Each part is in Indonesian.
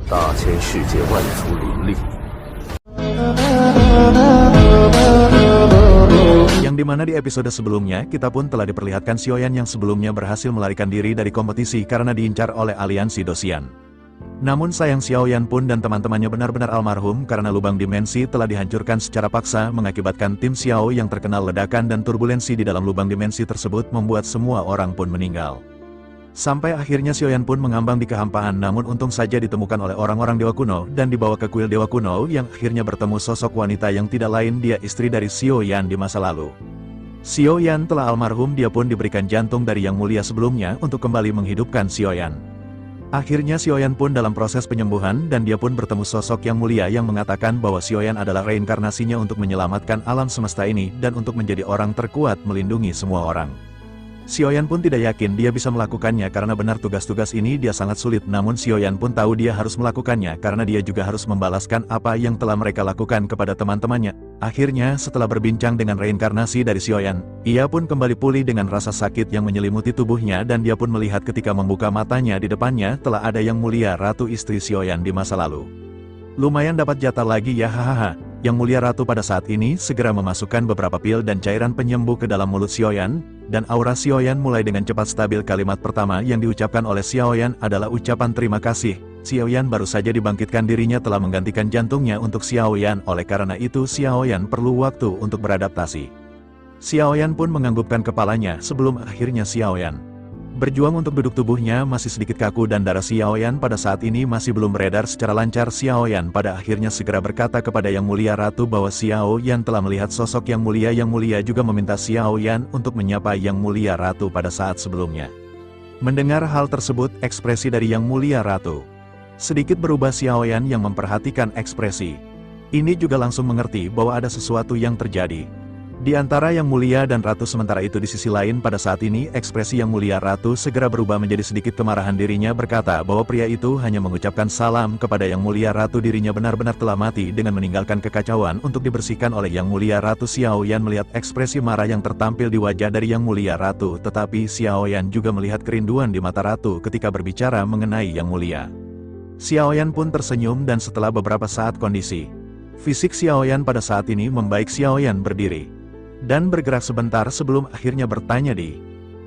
大千世界万族林立。 Yang dimana di episode sebelumnya, kita pun telah diperlihatkan Xiaoyan yang sebelumnya berhasil melarikan diri dari kompetisi karena diincar oleh aliansi Dosian. Namun sayang Xiaoyan pun dan teman-temannya benar-benar almarhum karena lubang dimensi telah dihancurkan secara paksa mengakibatkan tim Xiao yang terkenal ledakan dan turbulensi di dalam lubang dimensi tersebut membuat semua orang pun meninggal. Sampai akhirnya Xiaoyan pun mengambang di kehampaan, namun untung saja ditemukan oleh orang-orang Dewa Kuno dan dibawa ke kuil Dewa Kuno yang akhirnya bertemu sosok wanita yang tidak lain dia istri dari Xiaoyan di masa lalu. Xiaoyan telah almarhum, dia pun diberikan jantung dari Yang Mulia sebelumnya untuk kembali menghidupkan Xiaoyan. Akhirnya Xiaoyan pun dalam proses penyembuhan dan dia pun bertemu sosok Yang Mulia yang mengatakan bahwa Xiaoyan adalah reinkarnasinya untuk menyelamatkan alam semesta ini dan untuk menjadi orang terkuat melindungi semua orang. Xiaoyan pun tidak yakin dia bisa melakukannya karena benar tugas-tugas ini dia sangat sulit, namun Xiaoyan pun tahu dia harus melakukannya karena dia juga harus membalaskan apa yang telah mereka lakukan kepada teman-temannya. Akhirnya setelah berbincang dengan reinkarnasi dari Xiaoyan, ia pun kembali pulih dengan rasa sakit yang menyelimuti tubuhnya dan dia pun melihat ketika membuka matanya di depannya telah ada Yang Mulia Ratu istri Xiaoyan di masa lalu. Lumayan dapat jatah lagi ya, hahaha. Yang Mulia Ratu pada saat ini segera memasukkan beberapa pil dan cairan penyembuh ke dalam mulut Xiaoyan, dan aura Xiaoyan mulai dengan cepat stabil. Kalimat pertama yang diucapkan oleh Xiaoyan adalah ucapan terima kasih. Xiaoyan baru saja dibangkitkan dirinya telah menggantikan jantungnya untuk Xiaoyan, oleh karena itu Xiaoyan perlu waktu untuk beradaptasi. Xiaoyan pun menganggukkan kepalanya sebelum akhirnya Xiaoyan berjuang untuk duduk. Tubuhnya masih sedikit kaku dan darah Xiaoyan pada saat ini masih belum beredar secara lancar. Xiaoyan pada akhirnya segera berkata kepada Yang Mulia Ratu bahwa Xiaoyan telah melihat sosok Yang Mulia. Yang Mulia juga meminta Xiaoyan untuk menyapa Yang Mulia Ratu pada saat sebelumnya. Mendengar hal tersebut, ekspresi dari Yang Mulia Ratu sedikit berubah. Xiaoyan yang memperhatikan ekspresi ini juga langsung mengerti bahwa ada sesuatu yang terjadi di antara Yang Mulia dan Ratu. Sementara itu di sisi lain pada saat ini ekspresi Yang Mulia Ratu segera berubah menjadi sedikit kemarahan. Dirinya berkata bahwa pria itu hanya mengucapkan salam kepada Yang Mulia Ratu. Dirinya benar-benar telah mati dengan meninggalkan kekacauan untuk dibersihkan oleh Yang Mulia Ratu. Xiaoyan melihat ekspresi marah yang tertampil di wajah dari Yang Mulia Ratu, tetapi Xiaoyan juga melihat kerinduan di mata Ratu ketika berbicara mengenai Yang Mulia. Xiaoyan pun tersenyum dan setelah beberapa saat kondisi fisik Xiaoyan pada saat ini membaik. Xiaoyan berdiri dan bergerak sebentar sebelum akhirnya bertanya di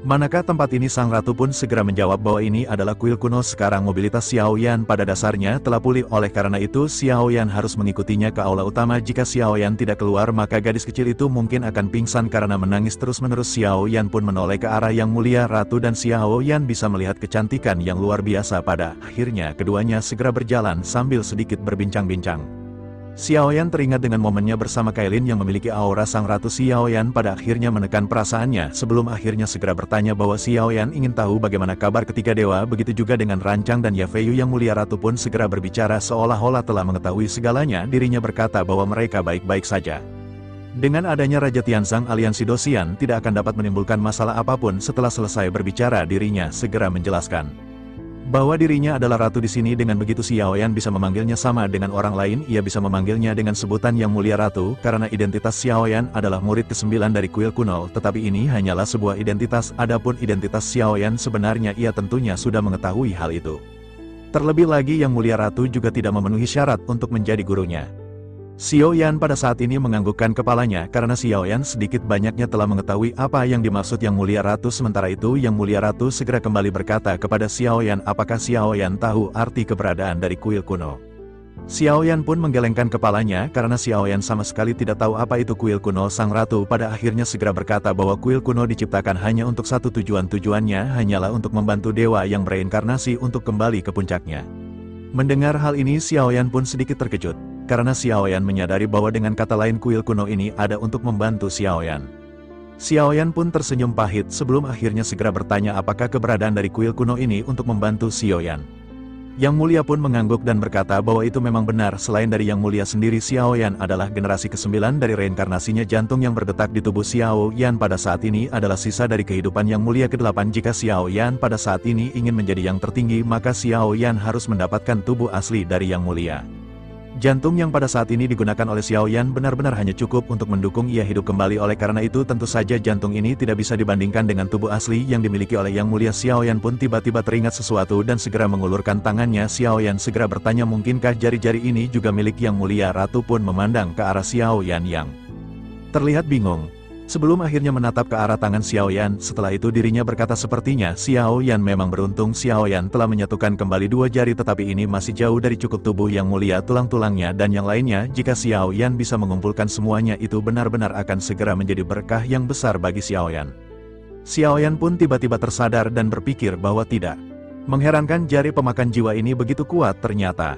manakah tempat ini. Sang Ratu pun segera menjawab bahwa ini adalah kuil kuno. Sekarang mobilitas Xiaoyan pada dasarnya telah pulih, oleh karena itu Xiaoyan harus mengikutinya ke aula utama. Jika Xiaoyan tidak keluar maka gadis kecil itu mungkin akan pingsan karena menangis terus-menerus. Xiaoyan pun menoleh ke arah Yang Mulia Ratu dan Xiaoyan bisa melihat kecantikan yang luar biasa. Pada akhirnya keduanya segera berjalan sambil sedikit berbincang-bincang. Xiaoyan teringat dengan momennya bersama Kailin yang memiliki aura sang ratu. Xiaoyan pada akhirnya menekan perasaannya sebelum akhirnya segera bertanya bahwa Xiaoyan ingin tahu bagaimana kabar ketiga dewa. Begitu juga dengan Rancang dan Yafeyu. Yang Mulia Ratu pun segera berbicara seolah-olah telah mengetahui segalanya. Dirinya berkata bahwa mereka baik-baik saja. Dengan adanya Raja Tianzang, aliansi Dosian tidak akan dapat menimbulkan masalah apapun. Setelah selesai berbicara, dirinya segera menjelaskan bahwa dirinya adalah ratu di sini. Dengan begitu Xiaoyan bisa memanggilnya sama dengan orang lain. Ia bisa memanggilnya dengan sebutan Yang Mulia Ratu karena identitas Xiaoyan adalah murid ke-9 dari kuil kuno. Tetapi ini hanyalah sebuah identitas. Adapun identitas Xiaoyan sebenarnya ia tentunya sudah mengetahui hal itu. Terlebih lagi Yang Mulia Ratu juga tidak memenuhi syarat untuk menjadi gurunya. Xiaoyan pada saat ini menganggukkan kepalanya karena Xiaoyan sedikit banyaknya telah mengetahui apa yang dimaksud Yang Mulia Ratu. Sementara itu Yang Mulia Ratu segera kembali berkata kepada Xiaoyan apakah Xiaoyan tahu arti keberadaan dari kuil kuno. Xiaoyan pun menggelengkan kepalanya karena Xiaoyan sama sekali tidak tahu apa itu kuil kuno. Sang ratu pada akhirnya segera berkata bahwa kuil kuno diciptakan hanya untuk satu tujuan. Tujuannya hanyalah untuk membantu dewa yang bereinkarnasi untuk kembali ke puncaknya. Mendengar hal ini Xiaoyan pun sedikit terkejut karena Xiaoyan menyadari bahwa dengan kata lain kuil kuno ini ada untuk membantu Xiaoyan. Xiaoyan pun tersenyum pahit sebelum akhirnya segera bertanya apakah keberadaan dari kuil kuno ini untuk membantu Xiaoyan. Yang Mulia pun mengangguk dan berkata bahwa itu memang benar. Selain dari Yang Mulia sendiri, Xiaoyan adalah generasi ke-9 dari reinkarnasinya. Jantung yang berdetak di tubuh Xiaoyan pada saat ini adalah sisa dari kehidupan Yang Mulia ke-8. Jika Xiaoyan pada saat ini ingin menjadi yang tertinggi, maka Xiaoyan harus mendapatkan tubuh asli dari Yang Mulia. Jantung yang pada saat ini digunakan oleh Xiao Yan benar-benar hanya cukup untuk mendukung ia hidup kembali. Oleh karena itu tentu saja jantung ini tidak bisa dibandingkan dengan tubuh asli yang dimiliki oleh Yang Mulia. Xiao Yan pun tiba-tiba teringat sesuatu dan segera mengulurkan tangannya. Xiao Yan segera bertanya, mungkinkah jari-jari ini juga milik Yang Mulia? Ratu pun memandang ke arah Xiao Yan yang terlihat bingung. Sebelum akhirnya menatap ke arah tangan Xiao Yan, setelah itu dirinya berkata, sepertinya Xiao Yan memang beruntung. Xiao Yan telah menyatukan kembali dua jari, tetapi ini masih jauh dari cukup. Tubuh Yang Mulia, tulang-tulangnya dan yang lainnya, jika Xiao Yan bisa mengumpulkan semuanya itu benar-benar akan segera menjadi berkah yang besar bagi Xiao Yan. Xiao Yan pun tiba-tiba tersadar dan berpikir bahwa tidak mengherankan jari pemakan jiwa ini begitu kuat. Ternyata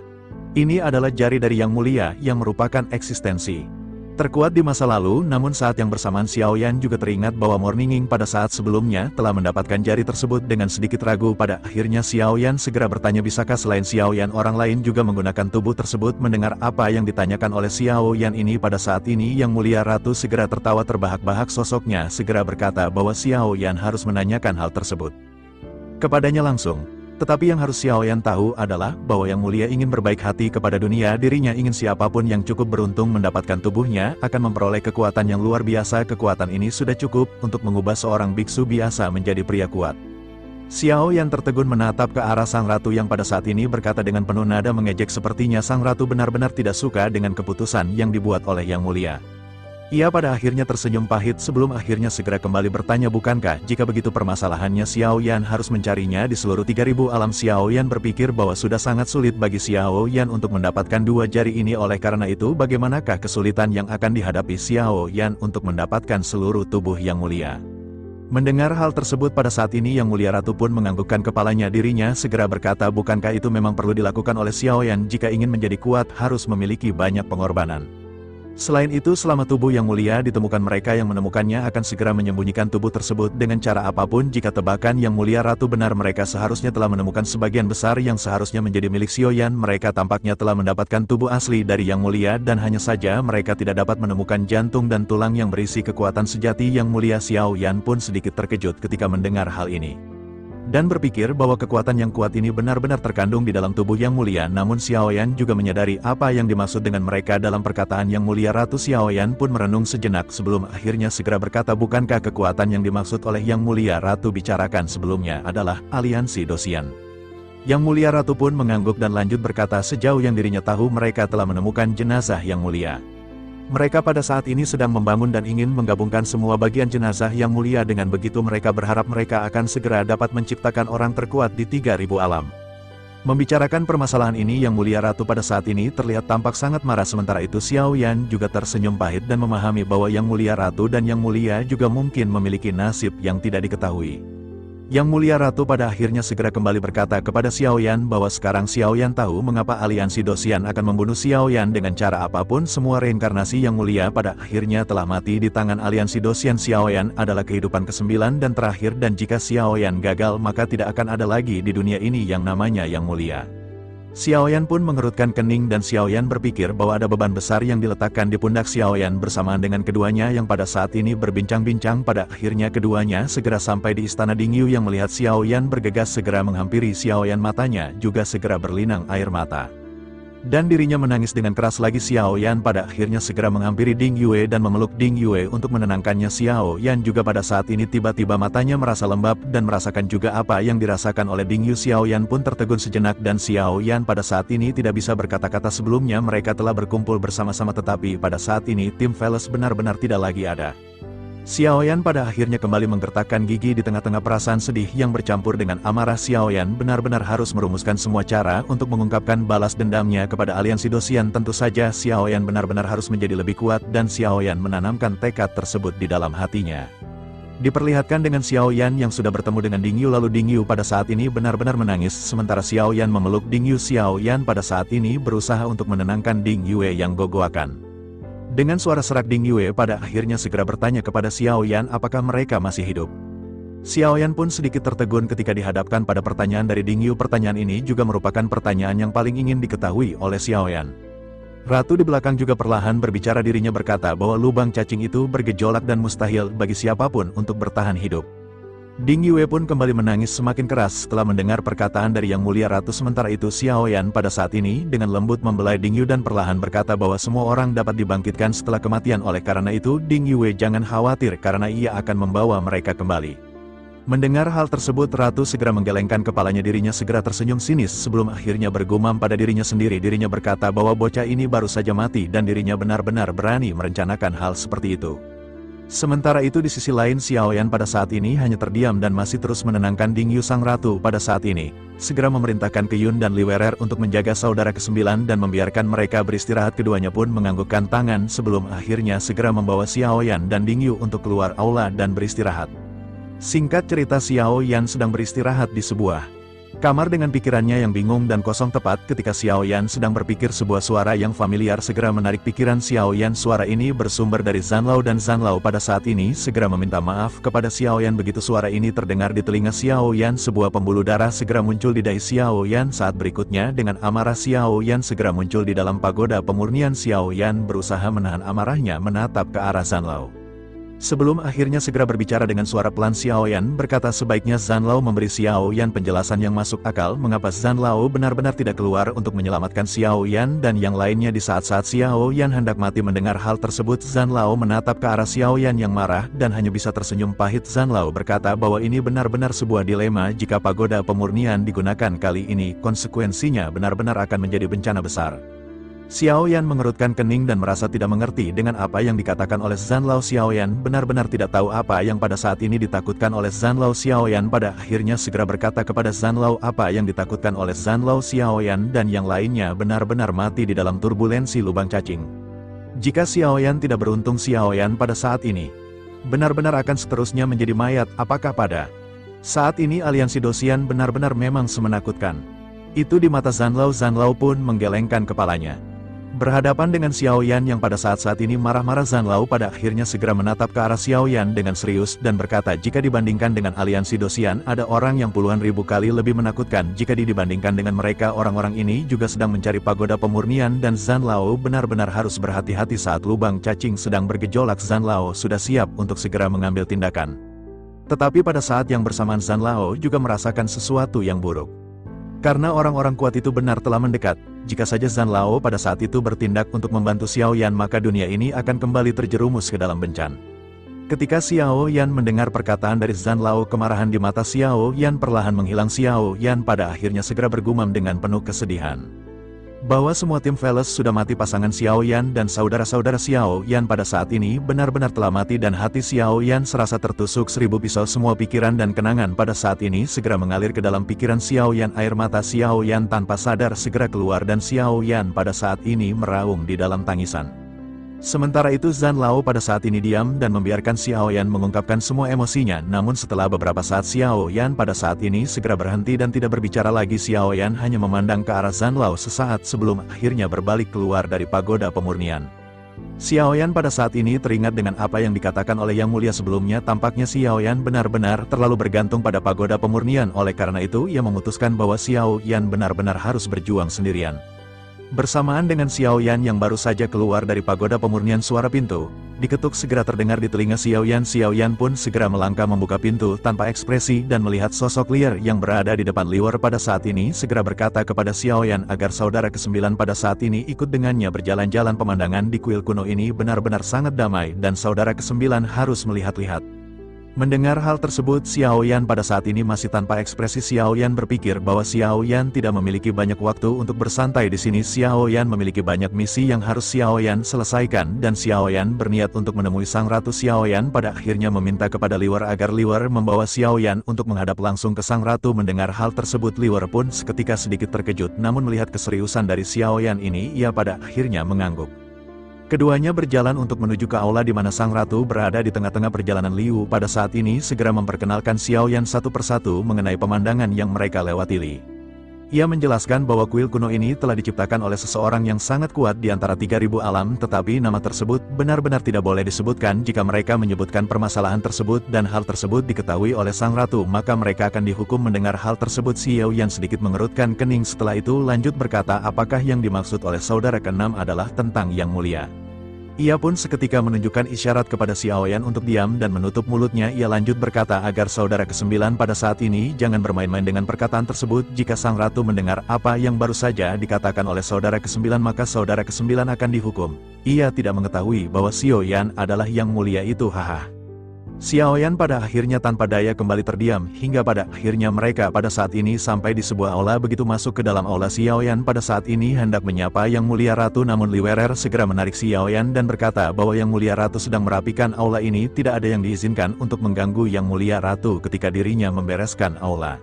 ini adalah jari dari Yang Mulia yang merupakan eksistensi terkuat di masa lalu. Namun saat yang bersamaan Xiao Yan juga teringat bahwa Morninging pada saat sebelumnya telah mendapatkan jari tersebut. Dengan sedikit ragu pada akhirnya Xiao Yan segera bertanya, bisakah selain Xiao Yan orang lain juga menggunakan tubuh tersebut? Mendengar apa yang ditanyakan oleh Xiao Yan ini pada saat ini, Yang Mulia Ratu segera tertawa terbahak-bahak. Sosoknya segera berkata bahwa Xiao Yan harus menanyakan hal tersebut kepadanya langsung. Tetapi yang harus Xiao Yan tahu adalah bahwa Yang Mulia ingin berbaik hati kepada dunia. Dirinya ingin siapapun yang cukup beruntung mendapatkan tubuhnya akan memperoleh kekuatan yang luar biasa. Kekuatan ini sudah cukup untuk mengubah seorang biksu biasa menjadi pria kuat. Xiao Yan tertegun menatap ke arah sang ratu yang pada saat ini berkata dengan penuh nada mengejek. Sepertinya sang ratu benar-benar tidak suka dengan keputusan yang dibuat oleh Yang Mulia. Ia pada akhirnya tersenyum pahit sebelum akhirnya segera kembali bertanya, bukankah jika begitu permasalahannya Xiao Yan harus mencarinya di seluruh 3000 alam? Xiao Yan berpikir bahwa sudah sangat sulit bagi Xiao Yan untuk mendapatkan dua jari ini. Oleh karena itu bagaimanakah kesulitan yang akan dihadapi Xiao Yan untuk mendapatkan seluruh tubuh Yang Mulia? Mendengar hal tersebut pada saat ini Yang Mulia Ratu pun menganggukkan kepalanya. Dirinya segera berkata, bukankah itu memang perlu dilakukan oleh Xiao Yan? Jika ingin menjadi kuat harus memiliki banyak pengorbanan. Selain itu selama tubuh Yang Mulia ditemukan, mereka yang menemukannya akan segera menyembunyikan tubuh tersebut dengan cara apapun. Jika tebakan Yang Mulia Ratu benar, mereka seharusnya telah menemukan sebagian besar yang seharusnya menjadi milik Xiao Yan. Mereka tampaknya telah mendapatkan tubuh asli dari Yang Mulia, dan hanya saja mereka tidak dapat menemukan jantung dan tulang yang berisi kekuatan sejati Yang Mulia. Xiao Yan pun sedikit terkejut ketika mendengar hal ini dan berpikir bahwa kekuatan yang kuat ini benar-benar terkandung di dalam tubuh Yang Mulia. Namun Xiao Yan juga menyadari apa yang dimaksud dengan mereka dalam perkataan Yang Mulia Ratu. Xiao Yan pun merenung sejenak sebelum akhirnya segera berkata, bukankah kekuatan yang dimaksud oleh Yang Mulia Ratu bicarakan sebelumnya adalah aliansi Dosian? Yang Mulia Ratu pun mengangguk dan lanjut berkata, sejauh yang dirinya tahu mereka telah menemukan jenazah Yang Mulia. Mereka pada saat ini sedang membangun dan ingin menggabungkan semua bagian jenazah Yang Mulia. Dengan begitu mereka berharap mereka akan segera dapat menciptakan orang terkuat di 3000 alam. Membicarakan permasalahan ini Yang Mulia Ratu pada saat ini terlihat tampak sangat marah. Sementara itu Xiao Yan juga tersenyum pahit dan memahami bahwa Yang Mulia Ratu dan Yang Mulia juga mungkin memiliki nasib yang tidak diketahui. Yang Mulia Ratu pada akhirnya segera kembali berkata kepada Xiao Yan bahwa sekarang Xiao Yan tahu mengapa aliansi Dosian akan membunuh Xiao Yan dengan cara apapun. Semua reinkarnasi Yang Mulia pada akhirnya telah mati di tangan aliansi Dosian. Xiao Yan adalah kehidupan ke-9 dan terakhir, dan jika Xiao Yan gagal maka tidak akan ada lagi di dunia ini yang namanya Yang Mulia. Xiao Yan pun mengerutkan kening dan Xiao Yan berpikir bahwa ada beban besar yang diletakkan di pundak Xiao Yan bersamaan dengan keduanya yang pada saat ini berbincang-bincang. Pada akhirnya keduanya segera sampai di istana Dingyu. Yang melihat Xiao Yan bergegas segera menghampiri Xiao Yan, matanya juga segera berlinang air mata. Dan dirinya menangis dengan keras lagi. Xiao Yan pada akhirnya segera menghampiri Ding Yue dan memeluk Ding Yue untuk menenangkannya. Xiao Yan juga pada saat ini tiba-tiba matanya merasa lembab dan merasakan juga apa yang dirasakan oleh Ding Yue. Xiao Yan pun tertegun sejenak dan Xiao Yan pada saat ini tidak bisa berkata-kata. Sebelumnya mereka telah berkumpul bersama-sama, tetapi pada saat ini tim Veles benar-benar tidak lagi ada. Xiao Yan pada akhirnya kembali menggertakkan gigi di tengah-tengah perasaan sedih yang bercampur dengan amarah. Xiao Yan benar-benar harus merumuskan semua cara untuk mengungkapkan balas dendamnya kepada aliansi Dosian. Tentu saja Xiao Yan benar-benar harus menjadi lebih kuat, dan Xiao Yan menanamkan tekad tersebut di dalam hatinya. Diperlihatkan dengan Xiao Yan yang sudah bertemu dengan Ding Yu, lalu Ding Yu pada saat ini benar-benar menangis sementara Xiao Yan memeluk Ding Yu. Xiao Yan pada saat ini berusaha untuk menenangkan Ding Yue yang gogoakan. Dengan suara serak Ding Yue pada akhirnya segera bertanya kepada Xiao Yan apakah mereka masih hidup. Xiao Yan pun sedikit tertegun ketika dihadapkan pada pertanyaan dari Ding Yu. Pertanyaan ini juga merupakan pertanyaan yang paling ingin diketahui oleh Xiao Yan. Ratu di belakang juga perlahan berbicara. Dirinya berkata bahwa lubang cacing itu bergejolak dan mustahil bagi siapapun untuk bertahan hidup. Ding Yue pun kembali menangis semakin keras setelah mendengar perkataan dari Yang Mulia Ratu. Sementara itu Xiaoyan pada saat ini dengan lembut membelai Ding Yue dan perlahan berkata bahwa semua orang dapat dibangkitkan setelah kematian. Oleh karena itu Ding Yue jangan khawatir karena ia akan membawa mereka kembali. Mendengar hal tersebut Ratu segera menggelengkan kepalanya, dirinya segera tersenyum sinis sebelum akhirnya bergumam pada dirinya sendiri. Dirinya berkata bahwa bocah ini baru saja mati dan dirinya benar-benar berani merencanakan hal seperti itu. Sementara itu di sisi lain Xiaoyan pada saat ini hanya terdiam dan masih terus menenangkan Ding Yu sang ratu pada saat ini. Segera memerintahkan ke Yun dan Li Werer untuk menjaga saudara ke-9 dan membiarkan mereka beristirahat. Keduanya pun menganggukkan tangan sebelum akhirnya segera membawa Xiaoyan dan Ding Yu untuk keluar aula dan beristirahat. Singkat cerita Xiaoyan sedang beristirahat di sebuah kamar dengan pikirannya yang bingung dan kosong. Tepat ketika Xiaoyan sedang berpikir sebuah suara yang familiar segera menarik pikiran Xiaoyan. Suara ini bersumber dari Zanlao dan Zanlao pada saat ini segera meminta maaf kepada Xiaoyan. Begitu suara ini terdengar di telinga Xiaoyan, sebuah pembuluh darah segera muncul di dahi Xiaoyan. Saat berikutnya dengan amarah Xiaoyan segera muncul di dalam pagoda pemurnian. Xiaoyan berusaha menahan amarahnya menatap ke arah Zanlao. Sebelum akhirnya segera berbicara dengan suara pelan Xiaoyan berkata sebaiknya Zanlao memberi Xiaoyan penjelasan yang masuk akal mengapa Zanlao benar-benar tidak keluar untuk menyelamatkan Xiaoyan dan yang lainnya. Di saat-saat Xiaoyan hendak mati mendengar hal tersebut Zanlao menatap ke arah Xiaoyan yang marah dan hanya bisa tersenyum pahit. Zanlao berkata bahwa ini benar-benar sebuah dilema. Jika pagoda pemurnian digunakan kali ini konsekuensinya benar-benar akan menjadi bencana besar. Xiaoyan mengerutkan kening dan merasa tidak mengerti dengan apa yang dikatakan oleh Zanlao. Xiaoyan benar-benar tidak tahu apa yang pada saat ini ditakutkan oleh Zanlao. Xiaoyan pada akhirnya segera berkata kepada Zanlao apa yang ditakutkan oleh Zanlao. Xiaoyan dan yang lainnya benar-benar mati di dalam turbulensi lubang cacing. Jika Xiaoyan tidak beruntung Xiaoyan pada saat ini benar-benar akan seterusnya menjadi mayat. Apakah pada saat ini aliansi Dosian benar-benar memang semenakutkan itu di mata Zanlao? Zanlao pun menggelengkan kepalanya. Berhadapan dengan Xiaoyan yang pada saat-saat ini marah-marah, Zanlao pada akhirnya segera menatap ke arah Xiaoyan dengan serius dan berkata jika dibandingkan dengan aliansi Dosian ada orang yang puluhan ribu kali lebih menakutkan. Jika dibandingkan dengan mereka orang-orang ini juga sedang mencari pagoda pemurnian dan Zanlao benar-benar harus berhati-hati saat lubang cacing sedang bergejolak. Zanlao sudah siap untuk segera mengambil tindakan. Tetapi pada saat yang bersamaan Zanlao juga merasakan sesuatu yang buruk. Karena orang-orang kuat itu benar telah mendekat. Jika saja Zanlao pada saat itu bertindak untuk membantu Xiaoyan maka dunia ini akan kembali terjerumus ke dalam bencana. Ketika Xiaoyan mendengar perkataan dari Zanlao kemarahan di mata Xiaoyan perlahan menghilang. Xiaoyan pada akhirnya segera bergumam dengan penuh kesedihan bahwa semua tim Veles sudah mati. Pasangan Xiaoyan dan saudara-saudara Xiaoyan pada saat ini benar-benar telah mati dan hati Xiaoyan serasa tertusuk 1000 pisau. Semua pikiran dan kenangan pada saat ini segera mengalir ke dalam pikiran Xiaoyan. Air mata Xiaoyan tanpa sadar segera keluar dan Xiaoyan pada saat ini meraung di dalam tangisan. Sementara itu Zanlao pada saat ini diam dan membiarkan Xiaoyan mengungkapkan semua emosinya. Namun setelah beberapa saat Xiaoyan pada saat ini segera berhenti dan tidak berbicara lagi. Xiaoyan hanya memandang ke arah Zanlao sesaat sebelum akhirnya berbalik keluar dari pagoda pemurnian. Xiaoyan pada saat ini teringat dengan apa yang dikatakan oleh Yang Mulia sebelumnya. Tampaknya Xiaoyan benar-benar terlalu bergantung pada pagoda pemurnian. Oleh karena itu ia memutuskan bahwa Xiaoyan benar-benar harus berjuang sendirian. Bersamaan dengan Xiaoyan yang baru saja keluar dari pagoda pemurnian suara pintu diketuk segera terdengar di telinga Xiaoyan. Xiaoyan pun segera melangkah membuka pintu tanpa ekspresi dan melihat sosok Lier yang berada di depan. Lier pada saat ini segera berkata kepada Xiaoyan agar saudara ke-9 pada saat ini ikut dengannya berjalan-jalan. Pemandangan di kuil kuno ini benar-benar sangat damai dan saudara ke-9 harus melihat-lihat. Mendengar hal tersebut Xiaoyan pada saat ini masih tanpa ekspresi. Xiaoyan berpikir bahwa Xiaoyan tidak memiliki banyak waktu untuk bersantai di sini. Xiaoyan memiliki banyak misi yang harus Xiaoyan selesaikan dan Xiaoyan berniat untuk menemui sang ratu. Xiaoyan pada akhirnya meminta kepada Lier agar Lier membawa Xiaoyan untuk menghadap langsung ke sang ratu. Mendengar hal tersebut Lier pun seketika sedikit terkejut, namun melihat keseriusan dari Xiaoyan ini ia pada akhirnya mengangguk. Keduanya berjalan untuk menuju ke aula di mana sang ratu berada. Di tengah-tengah perjalanan Liu pada saat ini segera memperkenalkan Xiaoyan satu persatu mengenai pemandangan yang mereka lewati. Ia menjelaskan bahwa kuil kuno ini telah diciptakan oleh seseorang yang sangat kuat di antara 3000 alam, tetapi nama tersebut benar-benar tidak boleh disebutkan. Jika mereka menyebutkan permasalahan tersebut dan hal tersebut diketahui oleh sang ratu maka mereka akan dihukum. Mendengar hal tersebut Xiaoyan sedikit mengerutkan kening. Setelah itu lanjut berkata apakah yang dimaksud oleh saudara ke-6 adalah tentang Yang Mulia? Ia pun seketika menunjukkan isyarat kepada Xiaoyan untuk diam dan menutup mulutnya. Ia lanjut berkata agar saudara ke-9 pada saat ini jangan bermain-main dengan perkataan tersebut. Jika sang ratu mendengar apa yang baru saja dikatakan oleh saudara ke-9 maka saudara ke-9 akan dihukum. Ia tidak mengetahui bahwa Xiaoyan adalah yang mulia itu, haha. Xiaoyan pada akhirnya tanpa daya kembali terdiam, hingga pada akhirnya mereka pada saat ini sampai di sebuah aula. Begitu masuk ke dalam aula, Xiaoyan pada saat ini hendak menyapa Yang Mulia Ratu, namun Liwerer segera menarik Xiaoyan dan berkata bahwa Yang Mulia Ratu sedang merapikan aula ini, tidak ada yang diizinkan untuk mengganggu Yang Mulia Ratu ketika dirinya membereskan aula.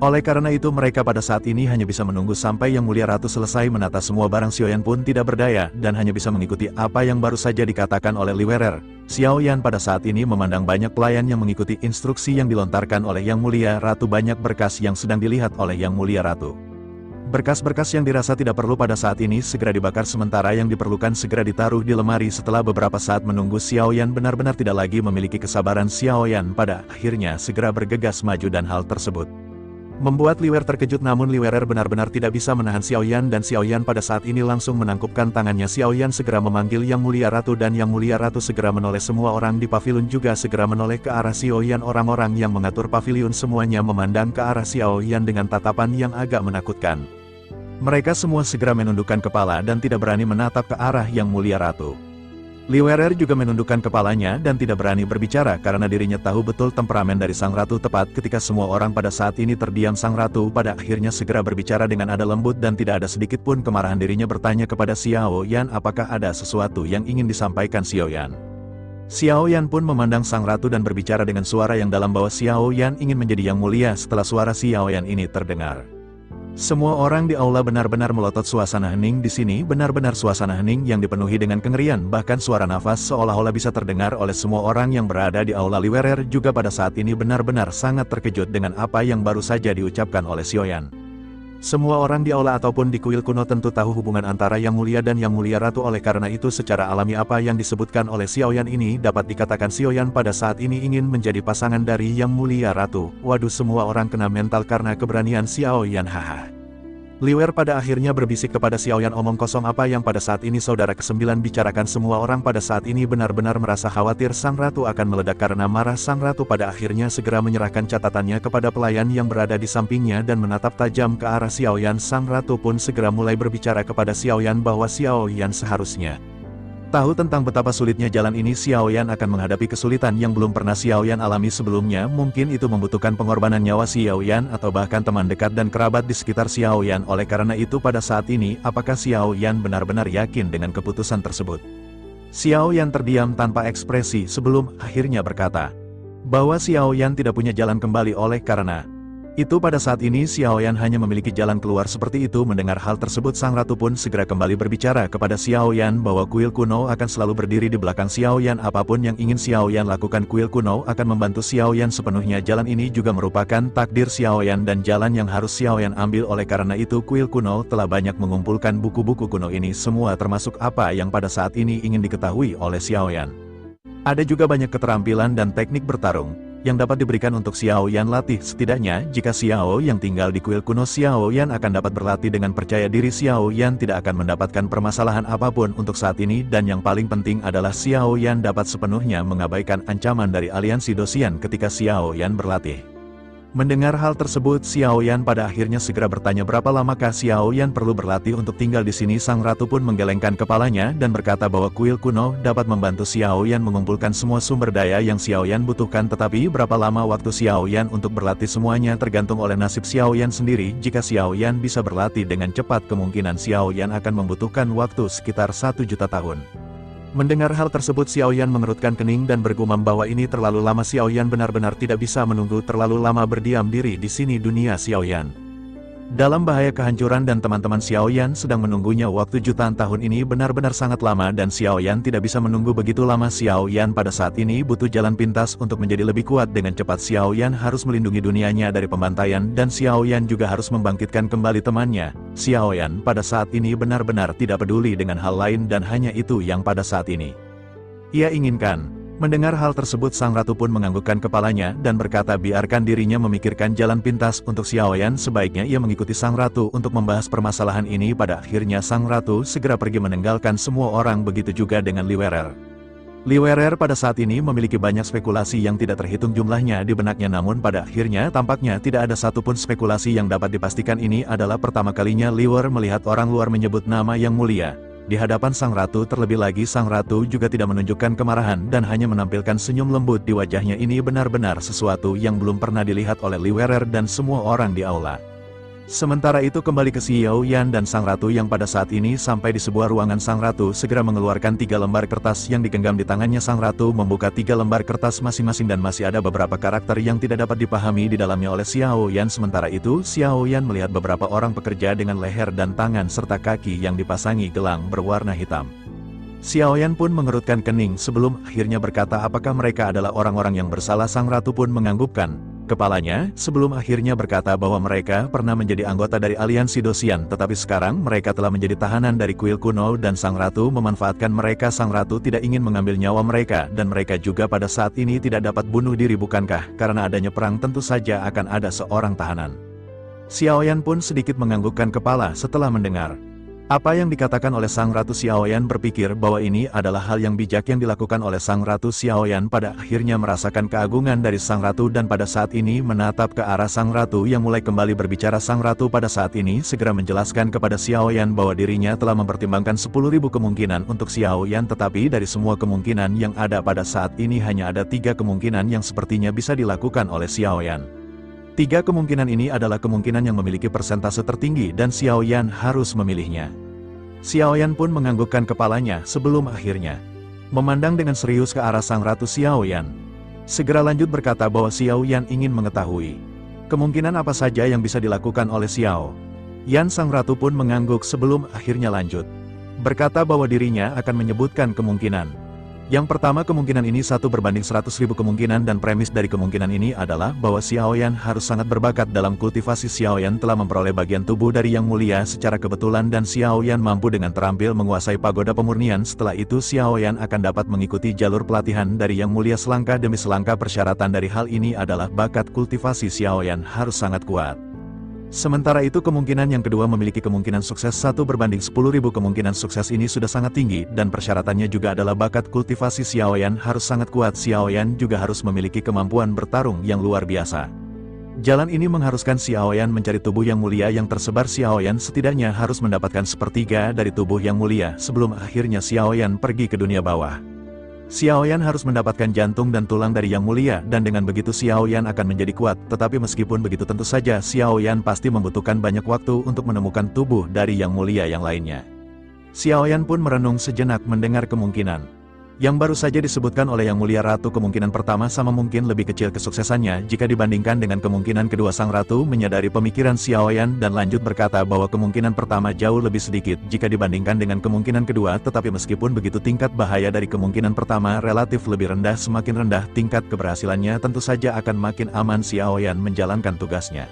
Oleh karena itu mereka pada saat ini hanya bisa menunggu sampai Yang Mulia Ratu selesai menata semua barang. Xiaoyan pun tidak berdaya dan hanya bisa mengikuti apa yang baru saja dikatakan oleh Liwerer. Xiaoyan pada saat ini memandang banyak pelayan yang mengikuti instruksi yang dilontarkan oleh Yang Mulia Ratu. Banyak berkas yang sedang dilihat oleh Yang Mulia Ratu. Berkas-berkas yang dirasa tidak perlu pada saat ini segera dibakar, sementara yang diperlukan segera ditaruh di lemari. Setelah beberapa saat menunggu, Xiaoyan benar-benar tidak lagi memiliki kesabaran. Xiaoyan pada akhirnya segera bergegas maju dan hal tersebut membuat Liwerer terkejut, namun Liwerer benar-benar tidak bisa menahan Xiaoyan dan Xiaoyan pada saat ini langsung menangkupkan tangannya. Xiaoyan segera memanggil Yang Mulia Ratu dan Yang Mulia Ratu segera menoleh. Semua orang di pavilion juga segera menoleh ke arah Xiaoyan. Orang-orang yang mengatur pavilion semuanya memandang ke arah Xiaoyan dengan tatapan yang agak menakutkan. Mereka semua segera menundukkan kepala dan tidak berani menatap ke arah Yang Mulia Ratu. Liwerer juga menundukkan kepalanya dan tidak berani berbicara karena dirinya tahu betul temperamen dari sang ratu. Tepat ketika semua orang pada saat ini terdiam, sang ratu pada akhirnya segera berbicara dengan nada lembut dan tidak ada sedikit pun kemarahan. Dirinya bertanya kepada Xiaoyan apakah ada sesuatu yang ingin disampaikan Xiaoyan. Xiaoyan pun memandang sang ratu dan berbicara dengan suara yang dalam bahwa Xiaoyan ingin menjadi yang mulia. Setelah suara Xiaoyan ini terdengar, semua orang di aula benar-benar melotot. Suasana hening di sini benar-benar suasana hening yang dipenuhi dengan kengerian. Bahkan suara nafas seolah-olah bisa terdengar oleh semua orang yang berada di aula. Liwerer juga pada saat ini benar-benar sangat terkejut dengan apa yang baru saja diucapkan oleh Xiaoyan. Semua orang di aula ataupun di kuil kuno tentu tahu hubungan antara Yang Mulia dan Yang Mulia Ratu. Oleh karena itu secara alami apa yang disebutkan oleh Xiaoyan ini dapat dikatakan Xiaoyan pada saat ini ingin menjadi pasangan dari Yang Mulia Ratu. Waduh, semua orang kena mental karena keberanian Xiaoyan, haha. Liwerer pada akhirnya berbisik kepada Xiaoyan, omong kosong apa yang pada saat ini saudara ke-9 bicarakan. Semua orang pada saat ini benar-benar merasa khawatir sang ratu akan meledak karena marah. Sang ratu pada akhirnya segera menyerahkan catatannya kepada pelayan yang berada di sampingnya dan menatap tajam ke arah Xiaoyan. Sang ratu pun segera mulai berbicara kepada Xiaoyan bahwa Xiaoyan seharusnya tahu tentang betapa sulitnya jalan ini. Xiaoyan akan menghadapi kesulitan yang belum pernah Xiaoyan alami sebelumnya. Mungkin itu membutuhkan pengorbanan nyawa Xiaoyan atau bahkan teman dekat dan kerabat di sekitar Xiaoyan. Oleh karena itu pada saat ini, apakah Xiaoyan benar-benar yakin dengan keputusan tersebut? Xiaoyan terdiam tanpa ekspresi sebelum akhirnya berkata bahwa Xiaoyan tidak punya jalan kembali. Oleh karena itu pada saat ini Xiaoyan hanya memiliki jalan keluar seperti itu. Mendengar hal tersebut, sang ratu pun segera kembali berbicara kepada Xiaoyan bahwa kuil kuno akan selalu berdiri di belakang Xiaoyan. Apapun yang ingin Xiaoyan lakukan, kuil kuno akan membantu Xiaoyan sepenuhnya. Jalan ini juga merupakan takdir Xiaoyan dan jalan yang harus Xiaoyan ambil. Oleh karena itu kuil kuno telah banyak mengumpulkan buku-buku kuno ini semua, termasuk apa yang pada saat ini ingin diketahui oleh Xiaoyan. Ada juga banyak keterampilan dan teknik bertarung yang dapat diberikan untuk Xiaoyan latih. Setidaknya, jika Xiaoyan tinggal di kuil kuno, Xiaoyan akan dapat berlatih dengan percaya diri. Xiaoyan tidak akan mendapatkan permasalahan apapun untuk saat ini, dan yang paling penting adalah Xiaoyan dapat sepenuhnya mengabaikan ancaman dari aliansi Dosian ketika Xiaoyan berlatih. Mendengar hal tersebut, Xiaoyan pada akhirnya segera bertanya berapa lamakah Xiaoyan perlu berlatih untuk tinggal di sini. Sang ratu pun menggelengkan kepalanya dan berkata bahwa kuil kuno dapat membantu Xiaoyan mengumpulkan semua sumber daya yang Xiaoyan butuhkan. Tetapi berapa lama waktu Xiaoyan untuk berlatih semuanya tergantung oleh nasib Xiaoyan sendiri. Jika Xiaoyan bisa berlatih dengan cepat, kemungkinan Xiaoyan akan membutuhkan waktu sekitar 1 juta tahun. Mendengar hal tersebut, Xiaoyan mengerutkan kening dan bergumam bahwa ini terlalu lama. Xiaoyan benar-benar tidak bisa menunggu terlalu lama berdiam diri di sini. Dunia Xiaoyan dalam bahaya kehancuran dan teman-teman Xiaoyan sedang menunggunya. Waktu jutaan tahun ini benar-benar sangat lama dan Xiaoyan tidak bisa menunggu begitu lama. Xiaoyan pada saat ini butuh jalan pintas untuk menjadi lebih kuat. Dengan cepat Xiaoyan harus melindungi dunianya dari pembantaian dan Xiaoyan juga harus membangkitkan kembali temannya. Xiaoyan pada saat ini benar-benar tidak peduli dengan hal lain dan hanya itu yang pada saat ini ia inginkan. Mendengar hal tersebut sang ratu pun menganggukkan kepalanya dan berkata biarkan dirinya memikirkan jalan pintas untuk Xiaoyan, sebaiknya ia mengikuti sang ratu untuk membahas permasalahan ini. Pada akhirnya sang ratu segera pergi meninggalkan semua orang, begitu juga dengan Li Werer. Li Werer pada saat ini memiliki banyak spekulasi yang tidak terhitung jumlahnya di benaknya, namun pada akhirnya tampaknya tidak ada satupun spekulasi yang dapat dipastikan. Ini adalah pertama kalinya Li Werer melihat orang luar menyebut nama yang mulia di hadapan sang ratu. Terlebih lagi sang ratu juga tidak menunjukkan kemarahan dan hanya menampilkan senyum lembut di wajahnya. Ini benar-benar sesuatu yang belum pernah dilihat oleh Li Werer dan semua orang di aula. Sementara itu kembali ke Xiaoyan dan sang ratu yang pada saat ini sampai di sebuah ruangan. Sang ratu segera mengeluarkan 3 lembar kertas yang digenggam di tangannya. Sang ratu membuka 3 lembar kertas masing-masing dan masih ada beberapa karakter yang tidak dapat dipahami di dalamnya oleh Xiaoyan. Sementara itu Xiaoyan melihat beberapa orang pekerja dengan leher dan tangan serta kaki yang dipasangi gelang berwarna hitam. Xiaoyan pun mengerutkan kening sebelum akhirnya berkata apakah mereka adalah orang-orang yang bersalah. Sang ratu pun menganggukkan kepalanya sebelum akhirnya berkata bahwa mereka pernah menjadi anggota dari aliansi Dosian, tetapi sekarang mereka telah menjadi tahanan dari kuil kuno dan sang ratu memanfaatkan mereka. Sang ratu tidak ingin mengambil nyawa mereka dan mereka juga pada saat ini tidak dapat bunuh diri, bukankah? Karena adanya perang tentu saja akan ada seorang tahanan. Xiaoyan pun sedikit menganggukkan kepala setelah mendengar apa yang dikatakan oleh sang ratu. Xiaoyan berpikir bahwa ini adalah hal yang bijak yang dilakukan oleh sang ratu. Xiaoyan pada akhirnya merasakan keagungan dari sang ratu dan pada saat ini menatap ke arah sang ratu yang mulai kembali berbicara. Sang ratu pada saat ini segera menjelaskan kepada Xiaoyan bahwa dirinya telah mempertimbangkan 10.000 kemungkinan untuk Xiaoyan, tetapi dari semua kemungkinan yang ada pada saat ini hanya ada 3 kemungkinan yang sepertinya bisa dilakukan oleh Xiaoyan. 3 kemungkinan ini adalah kemungkinan yang memiliki persentase tertinggi dan Xiaoyan harus memilihnya. Xiaoyan pun menganggukkan kepalanya sebelum akhirnya memandang dengan serius ke arah sang ratu. Xiaoyan segera lanjut berkata bahwa Xiaoyan ingin mengetahui kemungkinan apa saja yang bisa dilakukan oleh Xiaoyan. Sang ratu pun mengangguk sebelum akhirnya lanjut berkata bahwa dirinya akan menyebutkan kemungkinan. Yang pertama, kemungkinan ini 1 berbanding 100.000 kemungkinan dan premis dari kemungkinan ini adalah bahwa Xiaoyan harus sangat berbakat dalam kultivasi. Xiaoyan telah memperoleh bagian tubuh dari Yang Mulia secara kebetulan dan Xiaoyan mampu dengan terampil menguasai pagoda pemurnian. Setelah itu Xiaoyan akan dapat mengikuti jalur pelatihan dari Yang Mulia selangkah demi selangkah. Persyaratan dari hal ini adalah bakat kultivasi Xiaoyan harus sangat kuat. Sementara itu kemungkinan yang kedua memiliki kemungkinan sukses 1 berbanding 10.000. Kemungkinan sukses ini sudah sangat tinggi dan persyaratannya juga adalah bakat kultivasi Xiaoyan harus sangat kuat. Xiaoyan juga harus memiliki kemampuan bertarung yang luar biasa. Jalan ini mengharuskan Xiaoyan mencari tubuh Yang Mulia yang tersebar. Xiaoyan setidaknya harus mendapatkan 1/3 dari tubuh Yang Mulia sebelum akhirnya Xiaoyan pergi ke dunia bawah. Xiaoyan harus mendapatkan jantung dan tulang dari Yang Mulia dan dengan begitu Xiaoyan akan menjadi kuat. Tetapi meskipun begitu tentu saja Xiaoyan pasti membutuhkan banyak waktu untuk menemukan tubuh dari Yang Mulia yang lainnya. Xiaoyan pun merenung sejenak mendengar kemungkinan yang baru saja disebutkan oleh Yang Mulia Ratu. Kemungkinan pertama sama mungkin lebih kecil kesuksesannya jika dibandingkan dengan kemungkinan kedua. Sang ratu menyadari pemikiran Xiaoyan dan lanjut berkata bahwa kemungkinan pertama jauh lebih sedikit jika dibandingkan dengan kemungkinan kedua, tetapi meskipun begitu tingkat bahaya dari kemungkinan pertama relatif lebih rendah. Semakin rendah tingkat keberhasilannya tentu saja akan makin aman Xiaoyan menjalankan tugasnya.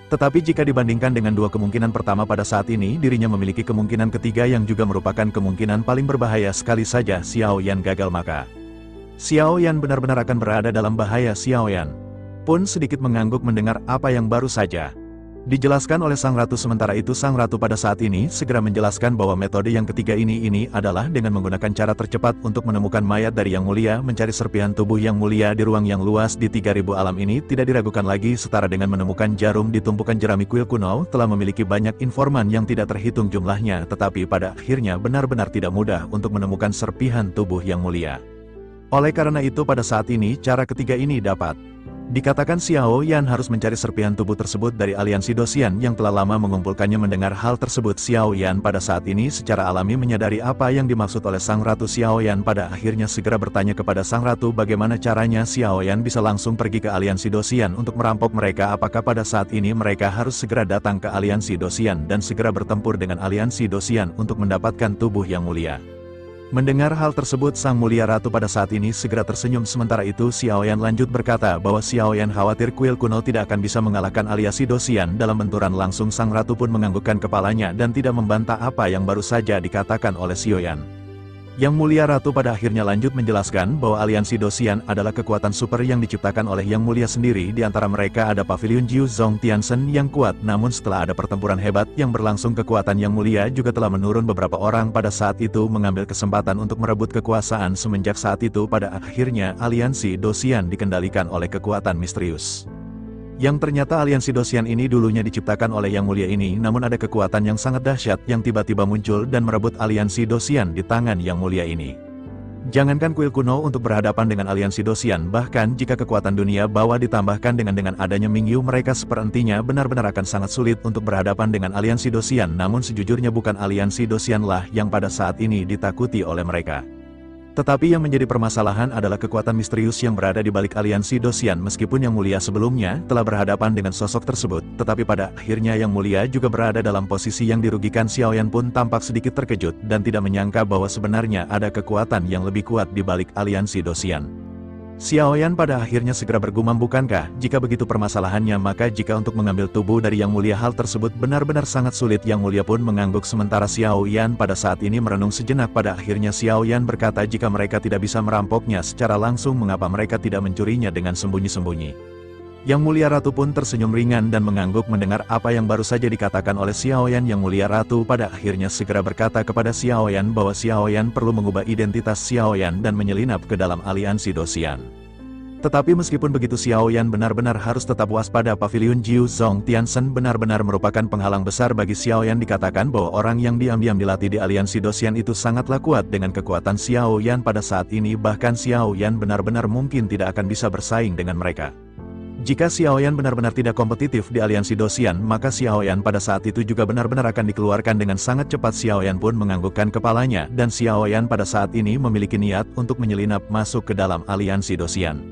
Tetapi jika dibandingkan dengan 2 kemungkinan pertama pada saat ini, dirinya memiliki kemungkinan ketiga yang juga merupakan kemungkinan paling berbahaya. Sekali saja Xiaoyan gagal maka Xiaoyan benar-benar akan berada dalam bahaya. Xiaoyan pun sedikit mengangguk mendengar apa yang baru saja dijelaskan oleh sang ratu. Sementara itu sang ratu pada saat ini segera menjelaskan bahwa metode yang ketiga ini adalah dengan menggunakan cara tercepat untuk menemukan mayat dari Yang Mulia, mencari serpihan tubuh Yang Mulia di ruang yang luas di 3.000 alam ini. Tidak diragukan lagi, setara dengan menemukan jarum di tumpukan jerami kuil kuno, telah memiliki banyak informan yang tidak terhitung jumlahnya, tetapi pada akhirnya benar-benar tidak mudah untuk menemukan serpihan tubuh Yang Mulia. Oleh karena itu pada saat ini cara ketiga ini dapat dikatakan. Xiaoyan harus mencari serpihan tubuh tersebut dari aliansi Dosian yang telah lama mengumpulkannya. Mendengar hal tersebut Xiaoyan pada saat ini secara alami menyadari apa yang dimaksud oleh sang ratu. Xiaoyan pada akhirnya segera bertanya kepada sang ratu bagaimana caranya Xiaoyan bisa langsung pergi ke aliansi Dosian untuk merampok mereka. Apakah pada saat ini mereka harus segera datang ke aliansi Dosian dan segera bertempur dengan aliansi Dosian untuk mendapatkan tubuh Yang Mulia? Mendengar hal tersebut Sang Mulia Ratu pada saat ini segera tersenyum. Sementara itu Xiaoyan lanjut berkata bahwa Xiaoyan khawatir kuil kuno tidak akan bisa mengalahkan aliansi Dosian. Dalam benturan langsung Sang Ratu pun menganggukkan kepalanya dan tidak membantah apa yang baru saja dikatakan oleh Xiaoyan. Yang Mulia Ratu pada akhirnya lanjut menjelaskan bahwa aliansi Dosian adalah kekuatan super yang diciptakan oleh Yang Mulia sendiri. Di antara mereka ada Pavilion Jiu Zong Tiansen yang kuat, namun setelah ada pertempuran hebat yang berlangsung, kekuatan Yang Mulia juga telah menurun. Beberapa orang pada saat itu mengambil kesempatan untuk merebut kekuasaan. Semenjak saat itu pada akhirnya aliansi Dosian dikendalikan oleh kekuatan misterius. Yang ternyata aliansi Dosian ini dulunya diciptakan oleh Yang Mulia ini, namun ada kekuatan yang sangat dahsyat yang tiba-tiba muncul dan merebut aliansi Dosian di tangan Yang Mulia ini. Jangankan kuil kuno untuk berhadapan dengan aliansi Dosian, bahkan jika kekuatan dunia bawah ditambahkan dengan adanya Mingyu, mereka sepertinya benar-benar akan sangat sulit untuk berhadapan dengan aliansi Dosian. Namun sejujurnya bukan aliansi Dosian lah yang pada saat ini ditakuti oleh mereka. Tetapi yang menjadi permasalahan adalah kekuatan misterius yang berada di balik aliansi Dosian. Meskipun Yang Mulia sebelumnya telah berhadapan dengan sosok tersebut, tetapi pada akhirnya Yang Mulia juga berada dalam posisi yang dirugikan. Xiaoyan pun tampak sedikit terkejut dan tidak menyangka bahwa sebenarnya ada kekuatan yang lebih kuat di balik aliansi Dosian. Xiaoyan pada akhirnya segera bergumam, bukankah jika begitu permasalahannya, maka jika untuk mengambil tubuh dari Yang Mulia hal tersebut benar-benar sangat sulit. Yang Mulia pun mengangguk sementara Xiaoyan pada saat ini merenung sejenak. Pada akhirnya Xiaoyan berkata, jika mereka tidak bisa merampoknya secara langsung, mengapa mereka tidak mencurinya dengan sembunyi-sembunyi? Yang Mulia Ratu pun tersenyum ringan dan mengangguk mendengar apa yang baru saja dikatakan oleh Xiaoyan. Yang Mulia Ratu pada akhirnya segera berkata kepada Xiaoyan bahwa Xiaoyan perlu mengubah identitas Xiaoyan dan menyelinap ke dalam aliansi Dosian. Tetapi meskipun begitu, Xiaoyan benar-benar harus tetap waspada. Pavilion Jiu Zong Tiansen benar-benar merupakan penghalang besar bagi Xiaoyan. Dikatakan bahwa orang yang diam-diam dilatih di aliansi Dosian itu sangatlah kuat. Dengan kekuatan Xiaoyan pada saat ini, bahkan Xiaoyan benar-benar mungkin tidak akan bisa bersaing dengan mereka. Jika Xiaoyan benar-benar tidak kompetitif di aliansi Dosian, maka Xiaoyan pada saat itu juga benar-benar akan dikeluarkan dengan sangat cepat. Xiaoyan pun menganggukkan kepalanya, dan Xiaoyan pada saat ini memiliki niat untuk menyelinap masuk ke dalam aliansi Dosian.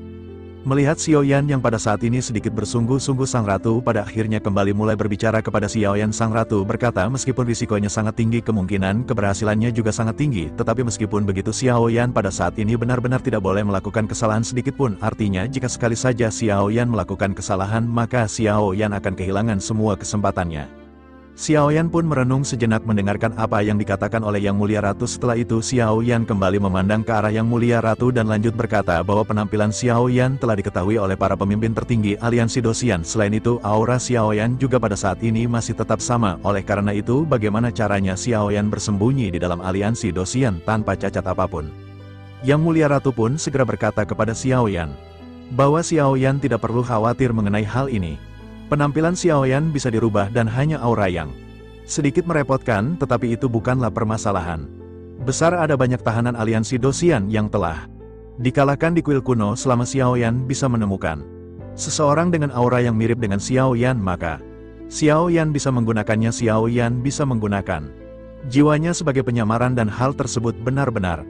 Melihat Xiaoyan yang pada saat ini sedikit bersungguh-sungguh, Sang Ratu pada akhirnya kembali mulai berbicara kepada Xiaoyan. Sang Ratu berkata, meskipun risikonya sangat tinggi, kemungkinan keberhasilannya juga sangat tinggi. Tetapi meskipun begitu, Xiaoyan pada saat ini benar-benar tidak boleh melakukan kesalahan sedikit pun. Artinya jika sekali saja Xiaoyan melakukan kesalahan, maka Xiaoyan akan kehilangan semua kesempatannya. Xiaoyan pun merenung sejenak mendengarkan apa yang dikatakan oleh Yang Mulia Ratu. Setelah itu Xiaoyan kembali memandang ke arah Yang Mulia Ratu dan lanjut berkata bahwa penampilan Xiaoyan telah diketahui oleh para pemimpin tertinggi aliansi Dosian. Selain itu, aura Xiaoyan juga pada saat ini masih tetap sama. Oleh karena itu, bagaimana caranya Xiaoyan bersembunyi di dalam aliansi Dosian tanpa cacat apapun? Yang Mulia Ratu pun segera berkata kepada Xiaoyan bahwa Xiaoyan tidak perlu khawatir mengenai hal ini. Penampilan Xiaoyan bisa dirubah dan hanya aura yang sedikit merepotkan, tetapi itu bukanlah permasalahan besar. Ada banyak tahanan aliansi Dosian yang telah dikalahkan di kuil kuno. Selama Xiaoyan bisa menemukan seseorang dengan aura yang mirip dengan Xiaoyan, maka Xiaoyan bisa menggunakannya. Xiaoyan bisa menggunakan jiwanya sebagai penyamaran, dan hal tersebut benar-benar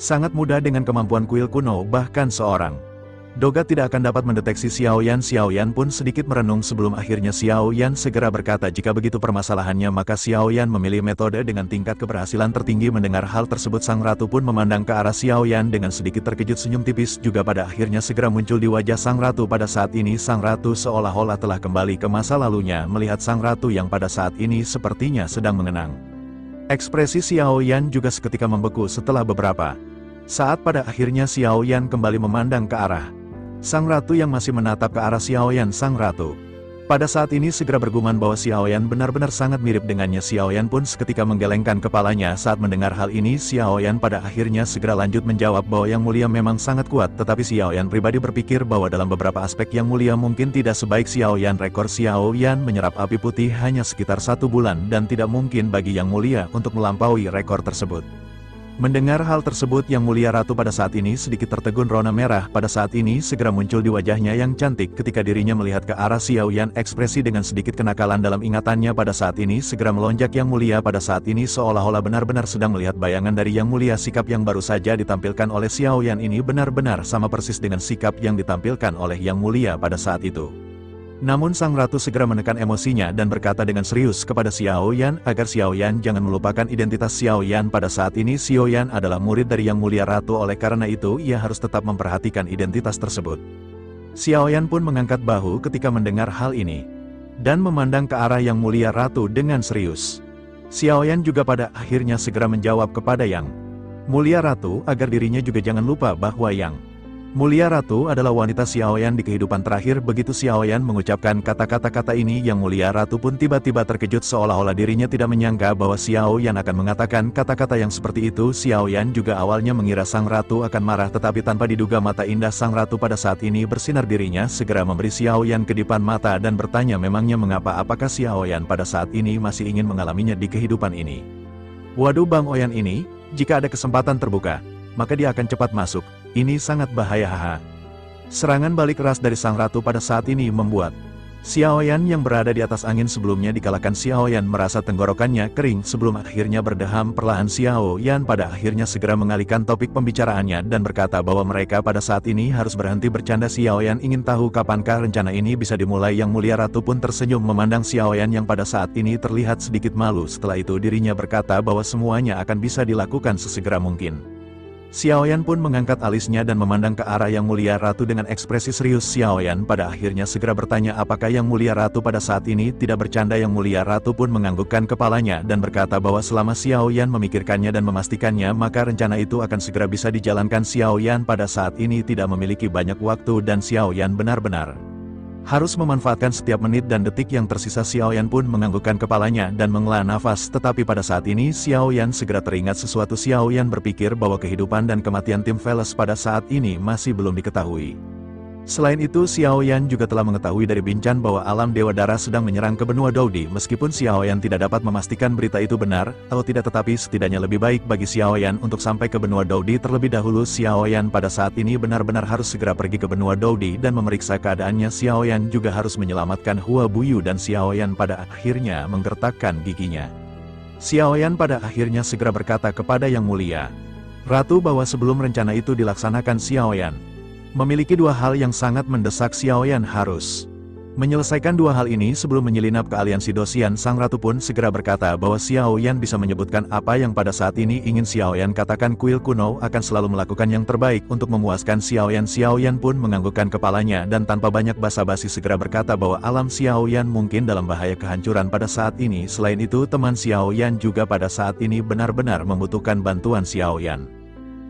sangat mudah dengan kemampuan kuil kuno. Bahkan seorang Dogat tidak akan dapat mendeteksi Xiaoyan. Xiaoyan pun sedikit merenung sebelum akhirnya Xiaoyan segera berkata, jika begitu permasalahannya, maka Xiaoyan memilih metode dengan tingkat keberhasilan tertinggi. Mendengar hal tersebut, Sang Ratu pun memandang ke arah Xiaoyan dengan sedikit terkejut. Senyum tipis juga pada akhirnya segera muncul di wajah Sang Ratu. Pada saat ini Sang Ratu seolah-olah telah kembali ke masa lalunya. Melihat Sang Ratu yang pada saat ini sepertinya sedang mengenang, ekspresi Xiaoyan juga seketika membeku. Setelah beberapa saat pada akhirnya Xiaoyan kembali memandang ke arah Sang Ratu yang masih menatap ke arah Xiaoyan. Sang Ratu pada saat ini segera bergumam bahwa Xiaoyan benar-benar sangat mirip dengannya. Xiaoyan pun seketika menggelengkan kepalanya saat mendengar hal ini. Xiaoyan pada akhirnya segera lanjut menjawab bahwa Yang Mulia memang sangat kuat, tetapi Xiaoyan pribadi berpikir bahwa dalam beberapa aspek Yang Mulia mungkin tidak sebaik Xiaoyan. Rekor Xiaoyan menyerap api putih hanya sekitar 1 bulan, dan tidak mungkin bagi Yang Mulia untuk melampaui rekor tersebut. Mendengar hal tersebut, Yang Mulia Ratu pada saat ini sedikit tertegun. Rona merah pada saat ini segera muncul di wajahnya yang cantik ketika dirinya melihat ke arah Xiaoyan. Ekspresi dengan sedikit kenakalan dalam ingatannya pada saat ini segera melonjak. Yang Mulia pada saat ini seolah-olah benar-benar sedang melihat bayangan dari Yang Mulia. Sikap yang baru saja ditampilkan oleh Xiaoyan ini benar-benar sama persis dengan sikap yang ditampilkan oleh Yang Mulia pada saat itu. Namun Sang Ratu segera menekan emosinya dan berkata dengan serius kepada Xiaoyan agar Xiaoyan jangan melupakan identitas Xiaoyan. Pada saat ini Xiaoyan adalah murid dari Yang Mulia Ratu, oleh karena itu ia harus tetap memperhatikan identitas tersebut. Xiaoyan pun mengangkat bahu ketika mendengar hal ini dan memandang ke arah Yang Mulia Ratu dengan serius. Xiaoyan juga pada akhirnya segera menjawab kepada Yang Mulia Ratu, agar dirinya juga jangan lupa bahwa Yang Mulia Ratu adalah wanita Xiaoyan di kehidupan terakhir. Begitu Xiaoyan mengucapkan kata-kata ini, Yang Mulia Ratu pun tiba-tiba terkejut seolah-olah dirinya tidak menyangka bahwa Xiaoyan akan mengatakan kata-kata yang seperti itu. Xiaoyan juga awalnya mengira sang ratu akan marah, tetapi tanpa diduga mata indah sang ratu pada saat ini bersinar. Dirinya segera memberi Xiaoyan kedipan mata dan bertanya memangnya mengapa, apakah Xiaoyan pada saat ini masih ingin mengalaminya di kehidupan ini. Waduh, Bang Oyan ini, jika ada kesempatan terbuka, maka dia akan cepat masuk. Ini sangat bahaya, haha. Serangan balik keras dari sang ratu pada saat ini membuat Xiaoyan yang berada di atas angin sebelumnya dikalahkan. Xiaoyan merasa tenggorokannya kering sebelum akhirnya berdeham. Perlahan Xiaoyan pada akhirnya segera mengalihkan topik pembicaraannya dan berkata bahwa mereka pada saat ini harus berhenti bercanda. Xiaoyan ingin tahu kapankah rencana ini bisa dimulai. Yang Mulia Ratu pun tersenyum memandang Xiaoyan yang pada saat ini terlihat sedikit malu. Setelah itu dirinya berkata bahwa semuanya akan bisa dilakukan sesegera mungkin. Xiaoyan pun mengangkat alisnya dan memandang ke arah Yang Mulia Ratu dengan ekspresi serius. Xiaoyan pada akhirnya segera bertanya apakah Yang Mulia Ratu pada saat ini tidak bercanda. Yang Mulia Ratu pun menganggukkan kepalanya dan berkata bahwa selama Xiaoyan memikirkannya dan memastikannya, maka rencana itu akan segera bisa dijalankan. Xiaoyan pada saat ini tidak memiliki banyak waktu dan Xiaoyan benar-benar harus memanfaatkan setiap menit dan detik yang tersisa. Xiaoyan pun menganggukkan kepalanya dan menghela nafas. Tetapi pada saat ini Xiaoyan segera teringat sesuatu. Xiaoyan berpikir bahwa kehidupan dan kematian Tim Veles pada saat ini masih belum diketahui. Selain itu Xiaoyan juga telah mengetahui dari Binchan bahwa alam Dewa Darah sedang menyerang ke benua Doudi. Meskipun Xiaoyan tidak dapat memastikan berita itu benar atau tidak, tetapi setidaknya lebih baik bagi Xiaoyan untuk sampai ke benua Doudi terlebih dahulu. Xiaoyan pada saat ini benar-benar harus segera pergi ke benua Doudi dan memeriksa keadaannya. Xiaoyan juga harus menyelamatkan Hua Buyu dan Xiaoyan pada akhirnya menggertakkan giginya. Xiaoyan pada akhirnya segera berkata kepada Yang Mulia Ratu bahwa sebelum rencana itu dilaksanakan, Xiaoyan memiliki dua hal yang sangat mendesak. Xiaoyan harus menyelesaikan dua hal ini sebelum menyelinap ke aliansi Dosian. Sang ratu pun segera berkata bahwa Xiaoyan bisa menyebutkan apa yang pada saat ini ingin Xiaoyan katakan. Kuil kuno akan selalu melakukan yang terbaik untuk memuaskan Xiaoyan. Xiaoyan pun menganggukkan kepalanya dan tanpa banyak basa-basi segera berkata bahwa alam Xiaoyan mungkin dalam bahaya kehancuran pada saat ini. Selain itu teman Xiaoyan juga pada saat ini benar-benar membutuhkan bantuan Xiaoyan.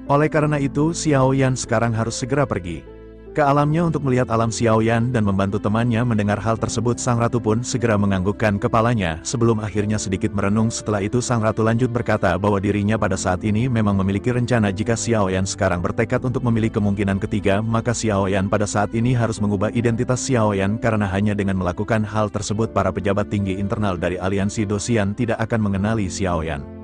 Oleh karena itu Xiaoyan sekarang harus segera pergi ke alamnya untuk melihat alam Xiaoyan dan membantu temannya. Mendengar hal tersebut sang ratu pun segera menganggukkan kepalanya sebelum akhirnya sedikit merenung. Setelah itu sang ratu lanjut berkata bahwa dirinya pada saat ini memang memiliki rencana. Jika Xiaoyan sekarang bertekad untuk memilih kemungkinan ketiga, maka Xiaoyan pada saat ini harus mengubah identitas Xiaoyan, karena hanya dengan melakukan hal tersebut para pejabat tinggi internal dari aliansi Dosian tidak akan mengenali Xiaoyan,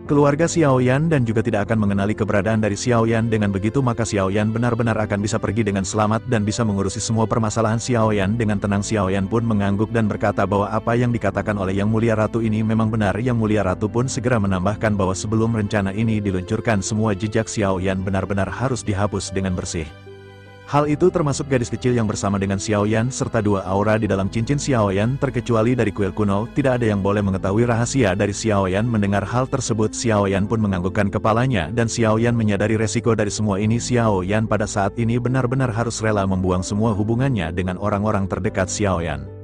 keluarga Xiaoyan, dan juga tidak akan mengenali keberadaan dari Xiaoyan. Dengan begitu maka Xiaoyan benar-benar akan bisa pergi dengan selamat dan bisa mengurusi semua permasalahan Xiaoyan dengan tenang. Xiaoyan pun mengangguk dan berkata bahwa apa yang dikatakan oleh Yang Mulia Ratu ini memang benar. Yang Mulia Ratu pun segera menambahkan bahwa sebelum rencana ini diluncurkan, semua jejak Xiaoyan benar-benar harus dihapus dengan bersih. Hal itu termasuk gadis kecil yang bersama dengan Xiaoyan serta dua aura di dalam cincin Xiaoyan, terkecuali dari kuil kuno. Tidak ada yang boleh mengetahui rahasia dari Xiaoyan. Mendengar hal tersebut Xiaoyan pun menganggukkan kepalanya dan Xiaoyan menyadari resiko dari semua ini. Xiaoyan pada saat ini benar-benar harus rela membuang semua hubungannya dengan orang-orang terdekat Xiaoyan.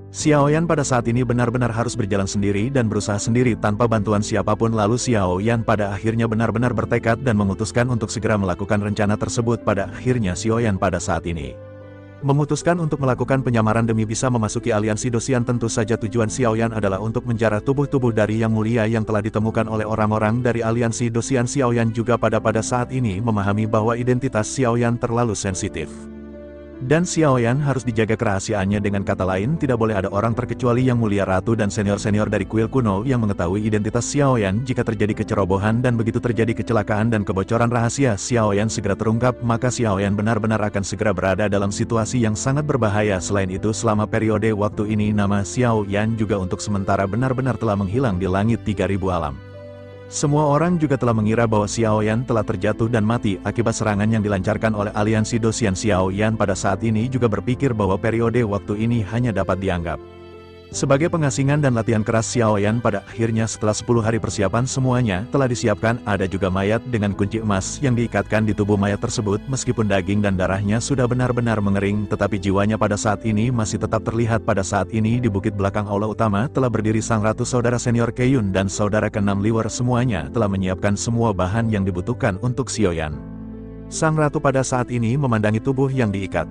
Xiaoyan pada saat ini benar-benar harus berjalan sendiri dan berusaha sendiri tanpa bantuan siapapun. Lalu Xiaoyan pada akhirnya benar-benar bertekad dan memutuskan untuk segera melakukan rencana tersebut. Pada akhirnya Xiaoyan pada saat ini memutuskan untuk melakukan penyamaran demi bisa memasuki aliansi Dosian. Tentu saja tujuan Xiaoyan adalah untuk menjarah tubuh-tubuh dari Yang Mulia yang telah ditemukan oleh orang-orang dari aliansi Dosian. Xiaoyan juga pada saat ini memahami bahwa identitas Xiaoyan terlalu sensitif dan Xiaoyan harus dijaga kerahasiaannya. Dengan kata lain, tidak boleh ada orang terkecuali Yang Mulia Ratu dan senior-senior dari kuil kuno yang mengetahui identitas Xiaoyan. Jika terjadi kecerobohan dan begitu terjadi kecelakaan dan kebocoran rahasia Xiaoyan segera terungkap, maka Xiaoyan benar-benar akan segera berada dalam situasi yang sangat berbahaya. Selain itu selama periode waktu ini nama Xiaoyan juga untuk sementara benar-benar telah menghilang di langit 3000 alam. Semua orang juga telah mengira bahwa Xiaoyan telah terjatuh dan mati akibat serangan yang dilancarkan oleh aliansi Dosian. Xiaoyan pada saat ini juga berpikir bahwa periode waktu ini hanya dapat dianggap Sebagai pengasingan dan latihan keras Xiao Yan pada akhirnya setelah 10 hari persiapan semuanya telah disiapkan, ada juga mayat dengan kunci emas yang diikatkan di tubuh mayat tersebut meskipun daging dan darahnya sudah benar-benar mengering tetapi jiwanya pada saat ini masih tetap terlihat. Pada saat ini di bukit belakang aula utama telah berdiri sang ratu saudara senior Keiyun dan saudara keenam Liwer, semuanya telah menyiapkan semua bahan yang dibutuhkan untuk Xiao Yan. Sang ratu pada saat ini memandangi tubuh yang diikat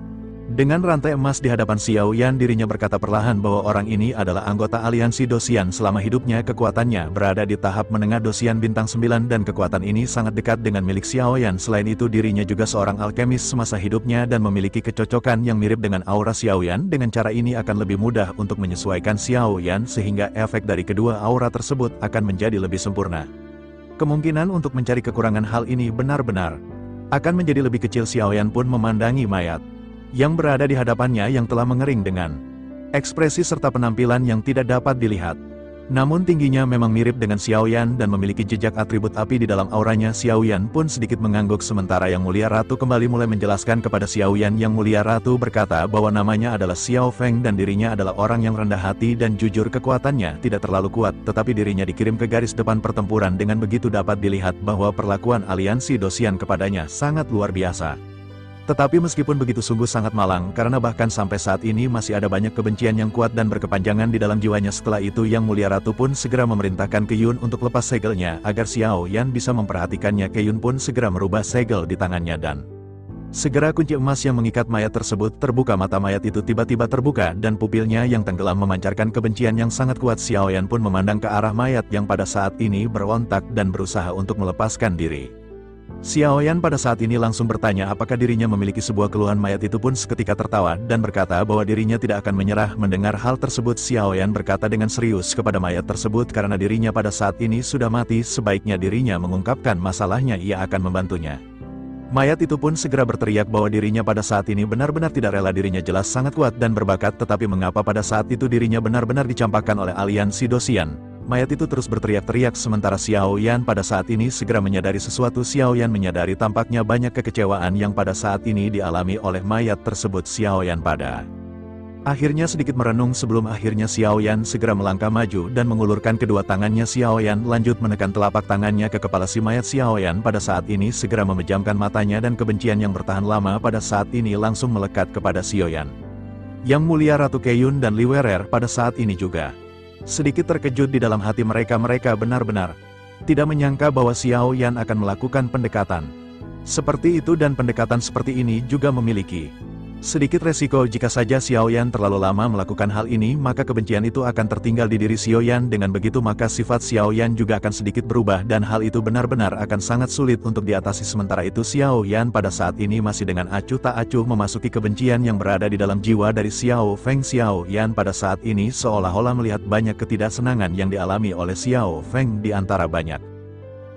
dengan rantai emas di hadapan Xiao Yan, dirinya berkata perlahan bahwa orang ini adalah anggota aliansi Dosian. Selama hidupnya kekuatannya berada di tahap menengah Dosian bintang 9 dan kekuatan ini sangat dekat dengan milik Xiao Yan. Selain itu dirinya juga seorang alkemis semasa hidupnya dan memiliki kecocokan yang mirip dengan aura Xiao Yan. Dengan cara ini akan lebih mudah untuk menyesuaikan Xiao Yan sehingga efek dari kedua aura tersebut akan menjadi lebih sempurna. Kemungkinan untuk mencari kekurangan hal ini benar-benar akan menjadi lebih kecil. Xiao Yan pun memandangi mayat yang berada di hadapannya yang telah mengering dengan ekspresi serta penampilan yang tidak dapat dilihat. Namun tingginya memang mirip dengan Xiao Yan dan memiliki jejak atribut api di dalam auranya. Xiao Yan pun sedikit mengangguk sementara Yang Mulia Ratu kembali mulai menjelaskan kepada Xiao Yan. Yang Mulia Ratu berkata bahwa namanya adalah Xiao Feng dan dirinya adalah orang yang rendah hati dan jujur. Kekuatannya tidak terlalu kuat tetapi dirinya dikirim ke garis depan pertempuran. Dengan begitu dapat dilihat bahwa perlakuan aliansi Dosian kepadanya sangat luar biasa. Tetapi meskipun begitu sungguh sangat malang karena bahkan sampai saat ini masih ada banyak kebencian yang kuat dan berkepanjangan di dalam jiwanya. Setelah itu Yang Mulia Ratu pun segera memerintahkan Keiyun untuk lepas segelnya agar Xiao Yan bisa memperhatikannya. Keiyun pun segera merubah segel di tangannya dan segera kunci emas yang mengikat mayat tersebut terbuka. Mata mayat itu tiba-tiba terbuka dan pupilnya yang tenggelam memancarkan kebencian yang sangat kuat. Xiao Yan pun memandang ke arah mayat yang pada saat ini berontak dan berusaha untuk melepaskan diri. Xiao Yan pada saat ini langsung bertanya apakah dirinya memiliki sebuah keluhan. Mayat itu pun seketika tertawa dan berkata bahwa dirinya tidak akan menyerah. Mendengar hal tersebut Xiao Yan berkata dengan serius kepada mayat tersebut karena dirinya pada saat ini sudah mati, sebaiknya dirinya mengungkapkan masalahnya, ia akan membantunya. Mayat itu pun segera berteriak bahwa dirinya pada saat ini benar-benar tidak rela. Dirinya jelas sangat kuat dan berbakat tetapi mengapa pada saat itu dirinya benar-benar dicampakkan oleh aliansi Dosian. Mayat itu terus berteriak-teriak sementara Xiao Yan pada saat ini segera menyadari sesuatu. Xiao Yan menyadari tampaknya banyak kekecewaan yang pada saat ini dialami oleh mayat tersebut. Xiao Yan pada akhirnya sedikit merenung sebelum akhirnya Xiao Yan segera melangkah maju dan mengulurkan kedua tangannya. Xiao Yan lanjut menekan telapak tangannya ke kepala si mayat. Xiao Yan pada saat ini segera memejamkan matanya dan kebencian yang bertahan lama pada saat ini langsung melekat kepada Xiao Yan. Yang Mulia Ratu Keiyun dan Li Werer pada saat ini juga sedikit terkejut di dalam hati mereka. Mereka benar-benar tidak menyangka bahwa Xiao Yan akan melakukan pendekatan seperti itu dan pendekatan seperti ini juga memiliki sedikit resiko. Jika saja Xiao Yan terlalu lama melakukan hal ini maka kebencian itu akan tertinggal di diri Xiao Yan. Dengan begitu maka sifat Xiao Yan juga akan sedikit berubah dan hal itu benar-benar akan sangat sulit untuk diatasi. Sementara itu Xiao Yan pada saat ini masih dengan acuh tak acuh memasuki kebencian yang berada di dalam jiwa dari Xiao Feng. Xiao Yan pada saat ini seolah-olah melihat banyak ketidaksenangan yang dialami oleh Xiao Feng. Di antara banyak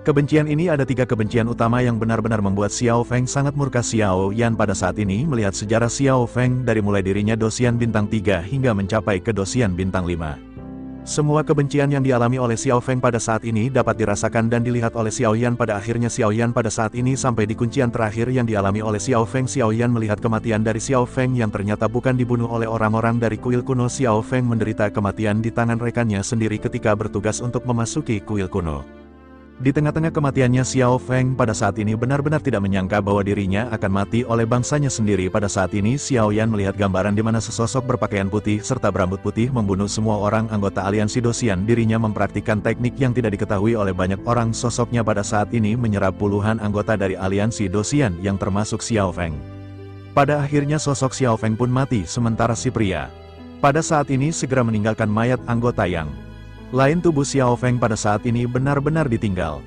kebencian ini ada 3 kebencian utama yang benar-benar membuat Xiao Feng sangat murka. Xiao Yan pada saat ini melihat sejarah Xiao Feng dari mulai dirinya Dosian bintang 3 hingga mencapai ke Dosian bintang 5. Semua kebencian yang dialami oleh Xiao Feng pada saat ini dapat dirasakan dan dilihat oleh Xiao Yan. Pada akhirnya Xiao Yan pada saat ini sampai di kuncian terakhir yang dialami oleh Xiao Feng. Xiao Yan melihat kematian dari Xiao Feng yang ternyata bukan dibunuh oleh orang-orang dari kuil kuno. Xiao Feng menderita kematian di tangan rekannya sendiri ketika bertugas untuk memasuki kuil kuno. Di tengah-tengah kematiannya Xiao Feng pada saat ini benar-benar tidak menyangka bahwa dirinya akan mati oleh bangsanya sendiri. Pada saat ini Xiao Yan melihat gambaran di mana sesosok berpakaian putih serta berambut putih membunuh semua orang anggota aliansi Dosian. Dirinya mempraktikkan teknik yang tidak diketahui oleh banyak orang. Sosoknya pada saat ini menyerap puluhan anggota dari aliansi Dosian yang termasuk Xiao Feng. Pada akhirnya sosok Xiao Feng pun mati sementara si pria pada saat ini segera meninggalkan mayat anggota yang lain. Tubuh Xiao Feng pada saat ini benar-benar ditinggal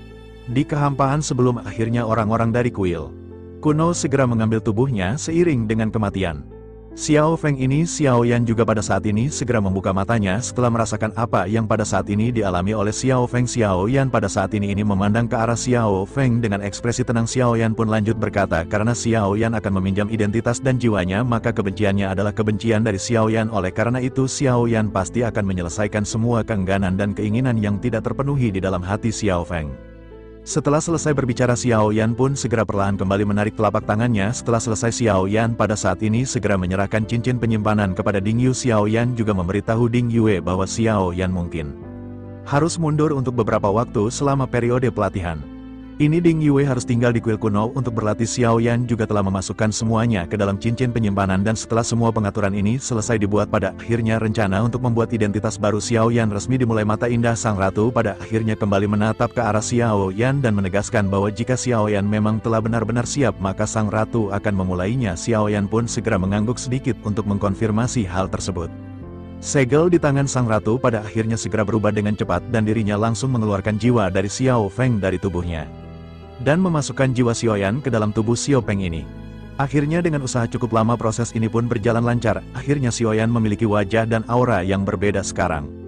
di kehampaan sebelum akhirnya orang-orang dari kuil kuno segera mengambil tubuhnya seiring dengan kematian Xiao Feng ini. Xiao Yan juga pada saat ini segera membuka matanya setelah merasakan apa yang pada saat ini dialami oleh Xiao Feng. Xiao Yan pada saat ini memandang ke arah Xiao Feng dengan ekspresi tenang. Xiao Yan pun lanjut berkata karena Xiao Yan akan meminjam identitas dan jiwanya maka kebenciannya adalah kebencian dari Xiao Yan. Oleh karena itu Xiao Yan pasti akan menyelesaikan semua keengganan dan keinginan yang tidak terpenuhi di dalam hati Xiao Feng. Setelah selesai berbicara, Xiao Yan pun segera perlahan kembali menarik telapak tangannya. Setelah selesai, Xiao Yan pada saat ini segera menyerahkan cincin penyimpanan kepada Ding Yu. Xiao Yan juga memberitahu Ding Yue bahwa Xiao Yan mungkin harus mundur untuk beberapa waktu selama periode pelatihan. Ini Ding Yue harus tinggal di kuil kuno untuk berlatih. Xiao Yan juga telah memasukkan semuanya ke dalam cincin penyimpanan, dan setelah semua pengaturan ini selesai dibuat, pada akhirnya rencana untuk membuat identitas baru Xiao Yan resmi dimulai. Mata indah sang ratu pada akhirnya kembali menatap ke arah Xiao Yan dan menegaskan bahwa jika Xiao Yan memang telah benar-benar siap, maka sang ratu akan memulainya. Xiao Yan pun segera mengangguk sedikit untuk mengkonfirmasi hal tersebut. Segel di tangan sang ratu pada akhirnya segera berubah dengan cepat, dan dirinya langsung mengeluarkan jiwa dari Xiao Feng dari tubuhnya dan memasukkan jiwa Xiao Yan ke dalam tubuh Xiao Feng ini. Akhirnya dengan usaha cukup lama, proses ini pun berjalan lancar. Akhirnya Xiao Yan memiliki wajah dan aura yang berbeda sekarang.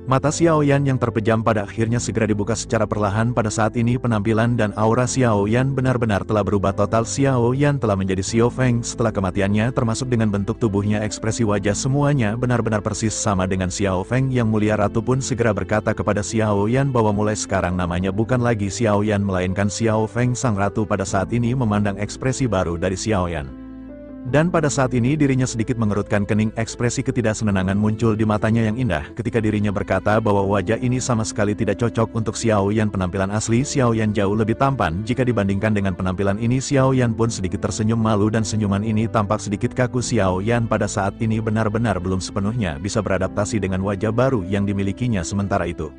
Mata Xiao Yan yang terpejam pada akhirnya segera dibuka secara perlahan. Pada saat ini penampilan dan aura Xiao Yan benar-benar telah berubah total. Xiao Yan telah menjadi Xiao Feng setelah kematiannya, termasuk dengan bentuk tubuhnya, ekspresi wajah, semuanya benar-benar persis sama dengan Xiao Feng. Yang Mulia Ratu pun segera berkata kepada Xiao Yan bahwa mulai sekarang namanya bukan lagi Xiao Yan melainkan Xiao Feng. Sang ratu pada saat ini memandang ekspresi baru dari Xiao Yan. Dan pada saat ini dirinya sedikit mengerutkan kening. Ekspresi ketidaksenangan muncul di matanya yang indah ketika dirinya berkata bahwa wajah ini sama sekali tidak cocok untuk Xiao Yan. Penampilan asli Xiao Yan jauh lebih tampan jika dibandingkan dengan penampilan ini. Xiao Yan pun sedikit tersenyum malu, dan senyuman ini tampak sedikit kaku. Xiao Yan pada saat ini benar-benar belum sepenuhnya bisa beradaptasi dengan wajah baru yang dimilikinya. Sementara itu,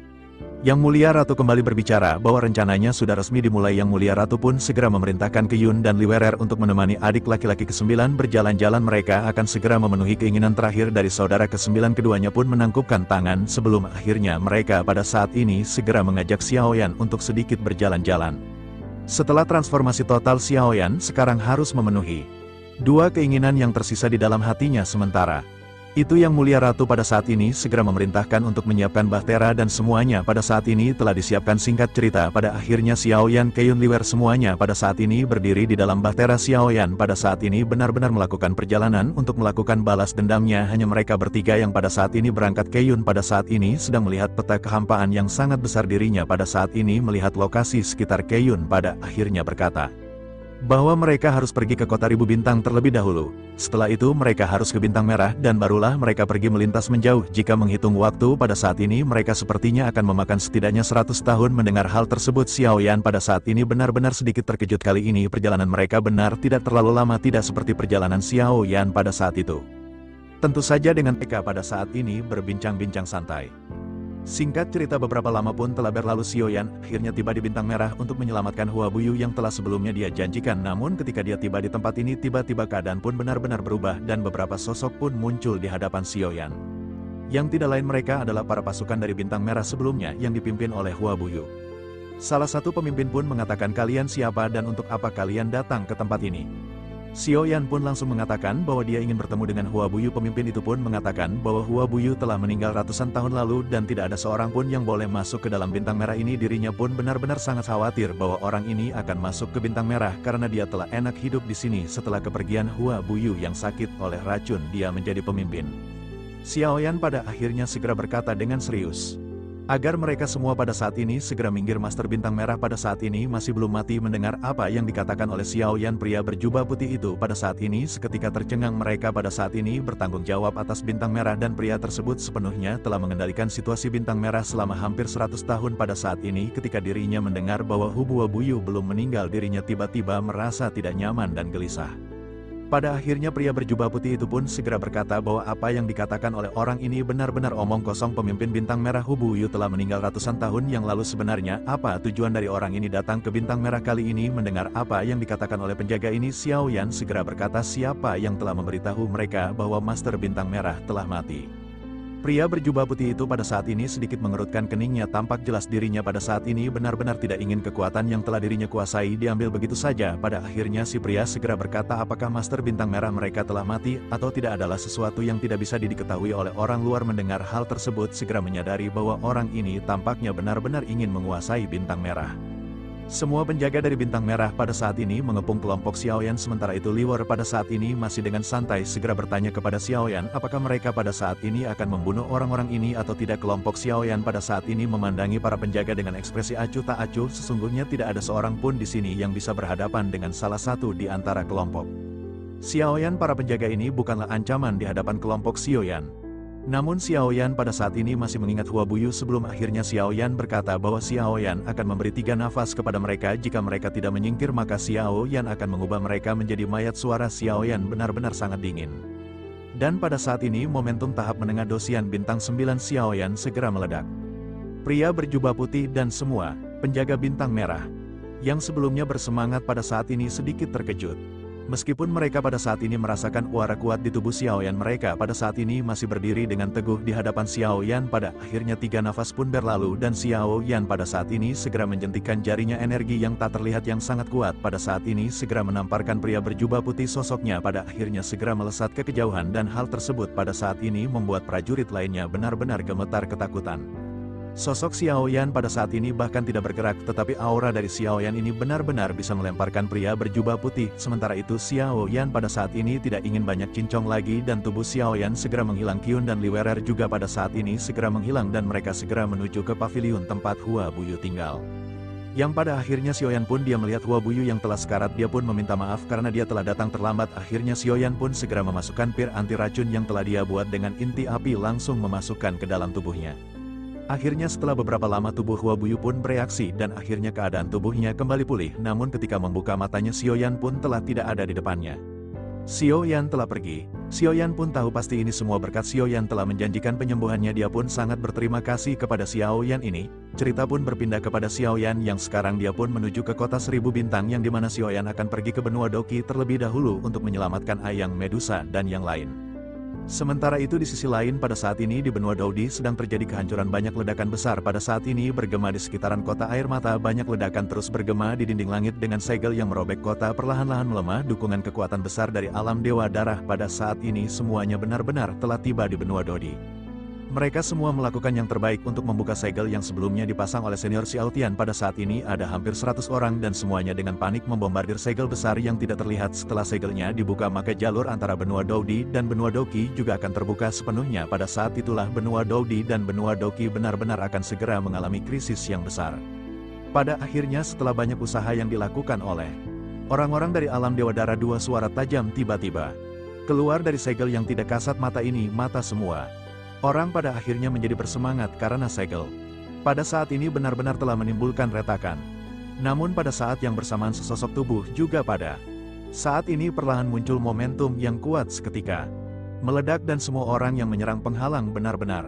Yang Mulia Ratu kembali berbicara bahwa rencananya sudah resmi dimulai. Yang Mulia Ratu pun segera memerintahkan Ke Yun dan Li Werer untuk menemani adik laki-laki ke-9 berjalan-jalan. Mereka akan segera memenuhi keinginan terakhir dari saudara ke-9. Keduanya pun menangkupkan tangan sebelum akhirnya mereka pada saat ini segera mengajak Xiao Yan untuk sedikit berjalan-jalan. Setelah transformasi total, Xiao Yan sekarang harus memenuhi dua keinginan yang tersisa di dalam hatinya. Sementara itu Yang Mulia Ratu pada saat ini segera memerintahkan untuk menyiapkan bahtera, dan semuanya pada saat ini telah disiapkan. Singkat cerita, pada akhirnya Xiao Yan, Ke Yun, Li Werer semuanya pada saat ini berdiri di dalam bahtera. Xiao Yan pada saat ini benar-benar melakukan perjalanan untuk melakukan balas dendamnya. Hanya mereka bertiga yang pada saat ini berangkat. Ke Yun pada saat ini sedang melihat peta kehampaan yang sangat besar. Dirinya pada saat ini melihat lokasi sekitar. Ke Yun pada akhirnya berkata bahwa mereka harus pergi ke kota Ribu Bintang terlebih dahulu. Setelah itu mereka harus ke Bintang Merah, dan barulah mereka pergi melintas menjauh. Jika menghitung waktu pada saat ini, mereka sepertinya akan memakan setidaknya 100 tahun. Mendengar hal tersebut, Xiao Yan pada saat ini benar-benar sedikit terkejut. Kali ini perjalanan mereka benar tidak terlalu lama, tidak seperti perjalanan Xiao Yan pada saat itu. Tentu saja dengan mereka pada saat ini berbincang-bincang santai. Singkat cerita, beberapa lama pun telah berlalu. Xiao Yan akhirnya tiba di Bintang Merah untuk menyelamatkan Hua Buyu yang telah sebelumnya dia janjikan. Namun ketika dia tiba di tempat ini, tiba-tiba keadaan pun benar-benar berubah, dan beberapa sosok pun muncul di hadapan Xiao Yan. Yang tidak lain mereka adalah para pasukan dari Bintang Merah sebelumnya yang dipimpin oleh Hua Buyu. Salah satu pemimpin pun mengatakan, "Kalian siapa dan untuk apa kalian datang ke tempat ini?" Xiao Yan pun langsung mengatakan bahwa dia ingin bertemu dengan Hua Buyu. Pemimpin itu pun mengatakan bahwa Hua Buyu telah meninggal ratusan tahun lalu dan tidak ada seorang pun yang boleh masuk ke dalam Bintang Merah ini. Dirinya pun benar-benar sangat khawatir bahwa orang ini akan masuk ke Bintang Merah karena dia telah enak hidup di sini. Setelah kepergian Hua Buyu yang sakit oleh racun, dia menjadi pemimpin. Xiao Yan pada akhirnya segera berkata dengan serius agar mereka semua pada saat ini segera minggir. Master Bintang Merah pada saat ini masih belum mati mendengar apa yang dikatakan oleh Xiao Yan. Pria berjubah putih itu pada saat ini seketika tercengang. Mereka pada saat ini bertanggung jawab atas Bintang Merah, dan pria tersebut sepenuhnya telah mengendalikan situasi Bintang Merah selama hampir 100 tahun. Pada saat ini ketika dirinya mendengar bahwa Hua Buyu belum meninggal, dirinya tiba-tiba merasa tidak nyaman dan gelisah. Pada akhirnya pria berjubah putih itu pun segera berkata bahwa apa yang dikatakan oleh orang ini benar-benar omong kosong. Pemimpin Bintang Merah Hua Buyu telah meninggal ratusan tahun yang lalu. Sebenarnya apa tujuan dari orang ini datang ke Bintang Merah kali ini? Mendengar apa yang dikatakan oleh penjaga ini, Xiao Yan segera berkata siapa yang telah memberitahu mereka bahwa Master Bintang Merah telah mati. Pria berjubah putih itu pada saat ini sedikit mengerutkan keningnya. Tampak jelas dirinya pada saat ini benar-benar tidak ingin kekuatan yang telah dirinya kuasai diambil begitu saja. Pada akhirnya si pria segera berkata apakah Master Bintang Merah mereka telah mati atau tidak adalah sesuatu yang tidak bisa diketahui oleh orang luar. Mendengar hal tersebut segera menyadari bahwa orang ini tampaknya benar-benar ingin menguasai Bintang Merah. Semua penjaga dari bintang merah pada saat ini mengepung kelompok Xiaoyan, sementara itu Liwer pada saat ini masih dengan santai segera bertanya kepada Xiaoyan apakah mereka pada saat ini akan membunuh orang-orang ini atau tidak. Kelompok Xiaoyan pada saat ini memandangi para penjaga dengan ekspresi acuh tak acuh. Sesungguhnya tidak ada seorang pun di sini yang bisa berhadapan dengan salah satu di antara kelompok Xiaoyan. Para penjaga ini bukanlah ancaman di hadapan kelompok Xiaoyan. Namun Xiaoyan pada saat ini masih mengingat Hua Buyu sebelum akhirnya Xiaoyan berkata bahwa Xiaoyan akan memberi 3 nafas kepada mereka. Jika mereka tidak menyingkir maka Xiaoyan akan mengubah mereka menjadi mayat. Suara Xiaoyan benar-benar sangat dingin. Dan pada saat ini momentum tahap menengah dosian bintang 9 Xiaoyan segera meledak. Pria berjubah putih dan semua penjaga bintang merah yang sebelumnya bersemangat pada saat ini sedikit terkejut. Meskipun mereka pada saat ini merasakan uara kuat di tubuh Xiaoyan, mereka pada saat ini masih berdiri dengan teguh di hadapan Xiaoyan. Pada akhirnya 3 nafas pun berlalu dan Xiaoyan pada saat ini segera menjentikkan jarinya. Energi yang tak terlihat yang sangat kuat pada saat ini segera menamparkan pria berjubah putih. Sosoknya pada akhirnya segera melesat ke kejauhan dan hal tersebut pada saat ini membuat prajurit lainnya benar-benar gemetar ketakutan. Sosok Xiaoyan pada saat ini bahkan tidak bergerak, tetapi aura dari Xiaoyan ini benar-benar bisa melemparkan pria berjubah putih. Sementara itu Xiaoyan pada saat ini tidak ingin banyak cincong lagi dan tubuh Xiaoyan segera menghilang. Qun dan Liwerer juga pada saat ini segera menghilang dan mereka segera menuju ke pavilion tempat Hua Buyu tinggal. Yang pada akhirnya Xiaoyan pun dia melihat Hua Buyu yang telah sekarat. Dia pun meminta maaf karena dia telah datang terlambat. Akhirnya Xiaoyan pun segera memasukkan pir anti racun yang telah dia buat dengan inti api langsung memasukkan ke dalam tubuhnya. Akhirnya setelah beberapa lama tubuh Hua Buyu pun bereaksi dan akhirnya keadaan tubuhnya kembali pulih. Namun ketika membuka matanya Xiaoyan pun telah tidak ada di depannya. Xiaoyan telah pergi. Xiaoyan pun tahu pasti ini semua berkat Xiaoyan telah menjanjikan penyembuhannya. Dia pun sangat berterima kasih kepada Xiaoyan ini. Cerita pun berpindah kepada Xiaoyan yang sekarang dia pun menuju ke kota 1000 bintang yang dimana Xiaoyan akan pergi ke benua Doki terlebih dahulu untuk menyelamatkan Ayang Medusa dan yang lain. Sementara itu di sisi lain pada saat ini di benua Daudi sedang terjadi kehancuran. Banyak ledakan besar pada saat ini bergema di sekitaran kota air mata. Banyak ledakan terus bergema di dinding langit dengan segel yang merobek kota perlahan-lahan melemah. Dukungan kekuatan besar dari alam dewa darah pada saat ini semuanya benar-benar telah tiba di benua Daudi. Mereka semua melakukan yang terbaik untuk membuka segel yang sebelumnya dipasang oleh senior Xiao Tian. Pada saat ini ada hampir 100 orang dan semuanya dengan panik membombardir segel besar yang tidak terlihat. Setelah segelnya dibuka maka jalur antara benua Daudi dan benua Doki juga akan terbuka sepenuhnya. Pada saat itulah benua Daudi dan benua Doki benar-benar akan segera mengalami krisis yang besar. Pada akhirnya setelah banyak usaha yang dilakukan oleh orang-orang dari alam dewa darah, 2 suara tajam tiba-tiba keluar dari segel yang tidak kasat mata ini. Mata semua orang pada akhirnya menjadi bersemangat karena segel pada saat ini benar-benar telah menimbulkan retakan. Namun pada saat yang bersamaan sesosok tubuh juga pada saat ini perlahan muncul momentum yang kuat seketika meledak dan semua orang yang menyerang penghalang benar-benar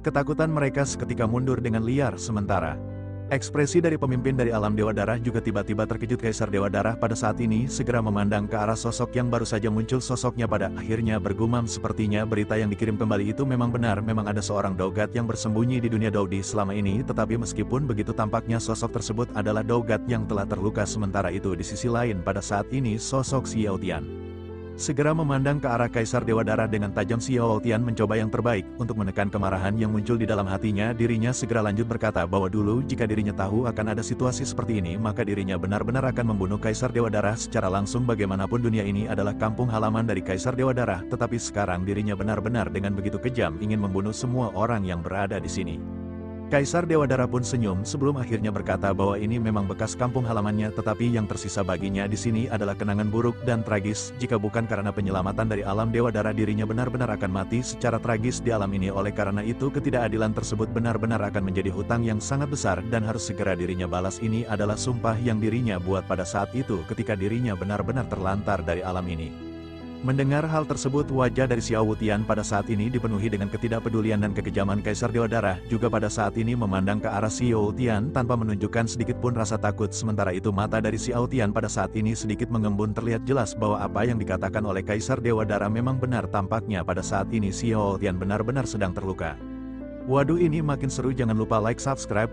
ketakutan. Mereka seketika mundur dengan liar. Sementara ekspresi dari pemimpin dari alam dewa darah juga tiba-tiba terkejut. Kaisar dewa darah pada saat ini segera memandang ke arah sosok yang baru saja muncul. Sosoknya pada akhirnya bergumam, sepertinya berita yang dikirim kembali itu memang benar. Memang ada seorang Dogat yang bersembunyi di dunia Daudi selama ini. Tetapi meskipun begitu tampaknya sosok tersebut adalah Dogat yang telah terluka. Sementara itu di sisi lain pada saat ini sosok Xiao Tian segera memandang ke arah Kaisar Dewa Darah dengan tajam. Xiao Tian mencoba yang terbaik untuk menekan kemarahan yang muncul di dalam hatinya. Dirinya segera lanjut berkata bahwa dulu jika dirinya tahu akan ada situasi seperti ini maka dirinya benar-benar akan membunuh Kaisar Dewa Darah secara langsung. Bagaimanapun dunia ini adalah kampung halaman dari Kaisar Dewa Darah, tetapi sekarang dirinya benar-benar dengan begitu kejam ingin membunuh semua orang yang berada di sini. Kaisar Dewa Darah pun senyum sebelum akhirnya berkata bahwa ini memang bekas kampung halamannya, tetapi yang tersisa baginya di sini adalah kenangan buruk dan tragis. Jika bukan karena penyelamatan dari alam Dewa Darah, dirinya benar-benar akan mati secara tragis di alam ini. Oleh karena itu ketidakadilan tersebut benar-benar akan menjadi hutang yang sangat besar dan harus segera dirinya balas. Ini adalah sumpah yang dirinya buat pada saat itu ketika dirinya benar-benar terlantar dari alam ini. Mendengar hal tersebut, wajah dari Xiao Tian pada saat ini dipenuhi dengan ketidakpedulian dan kekejaman. Kaisar Dewa Darah juga pada saat ini memandang ke arah Xiao Tian tanpa menunjukkan sedikit pun rasa takut. Sementara itu mata dari Xiao Tian pada saat ini sedikit mengembun. Terlihat jelas bahwa apa yang dikatakan oleh Kaisar Dewa Darah memang benar. Tampaknya pada saat ini Xiao Tian benar-benar sedang terluka. Waduh, ini makin seru. Jangan lupa like, subscribe,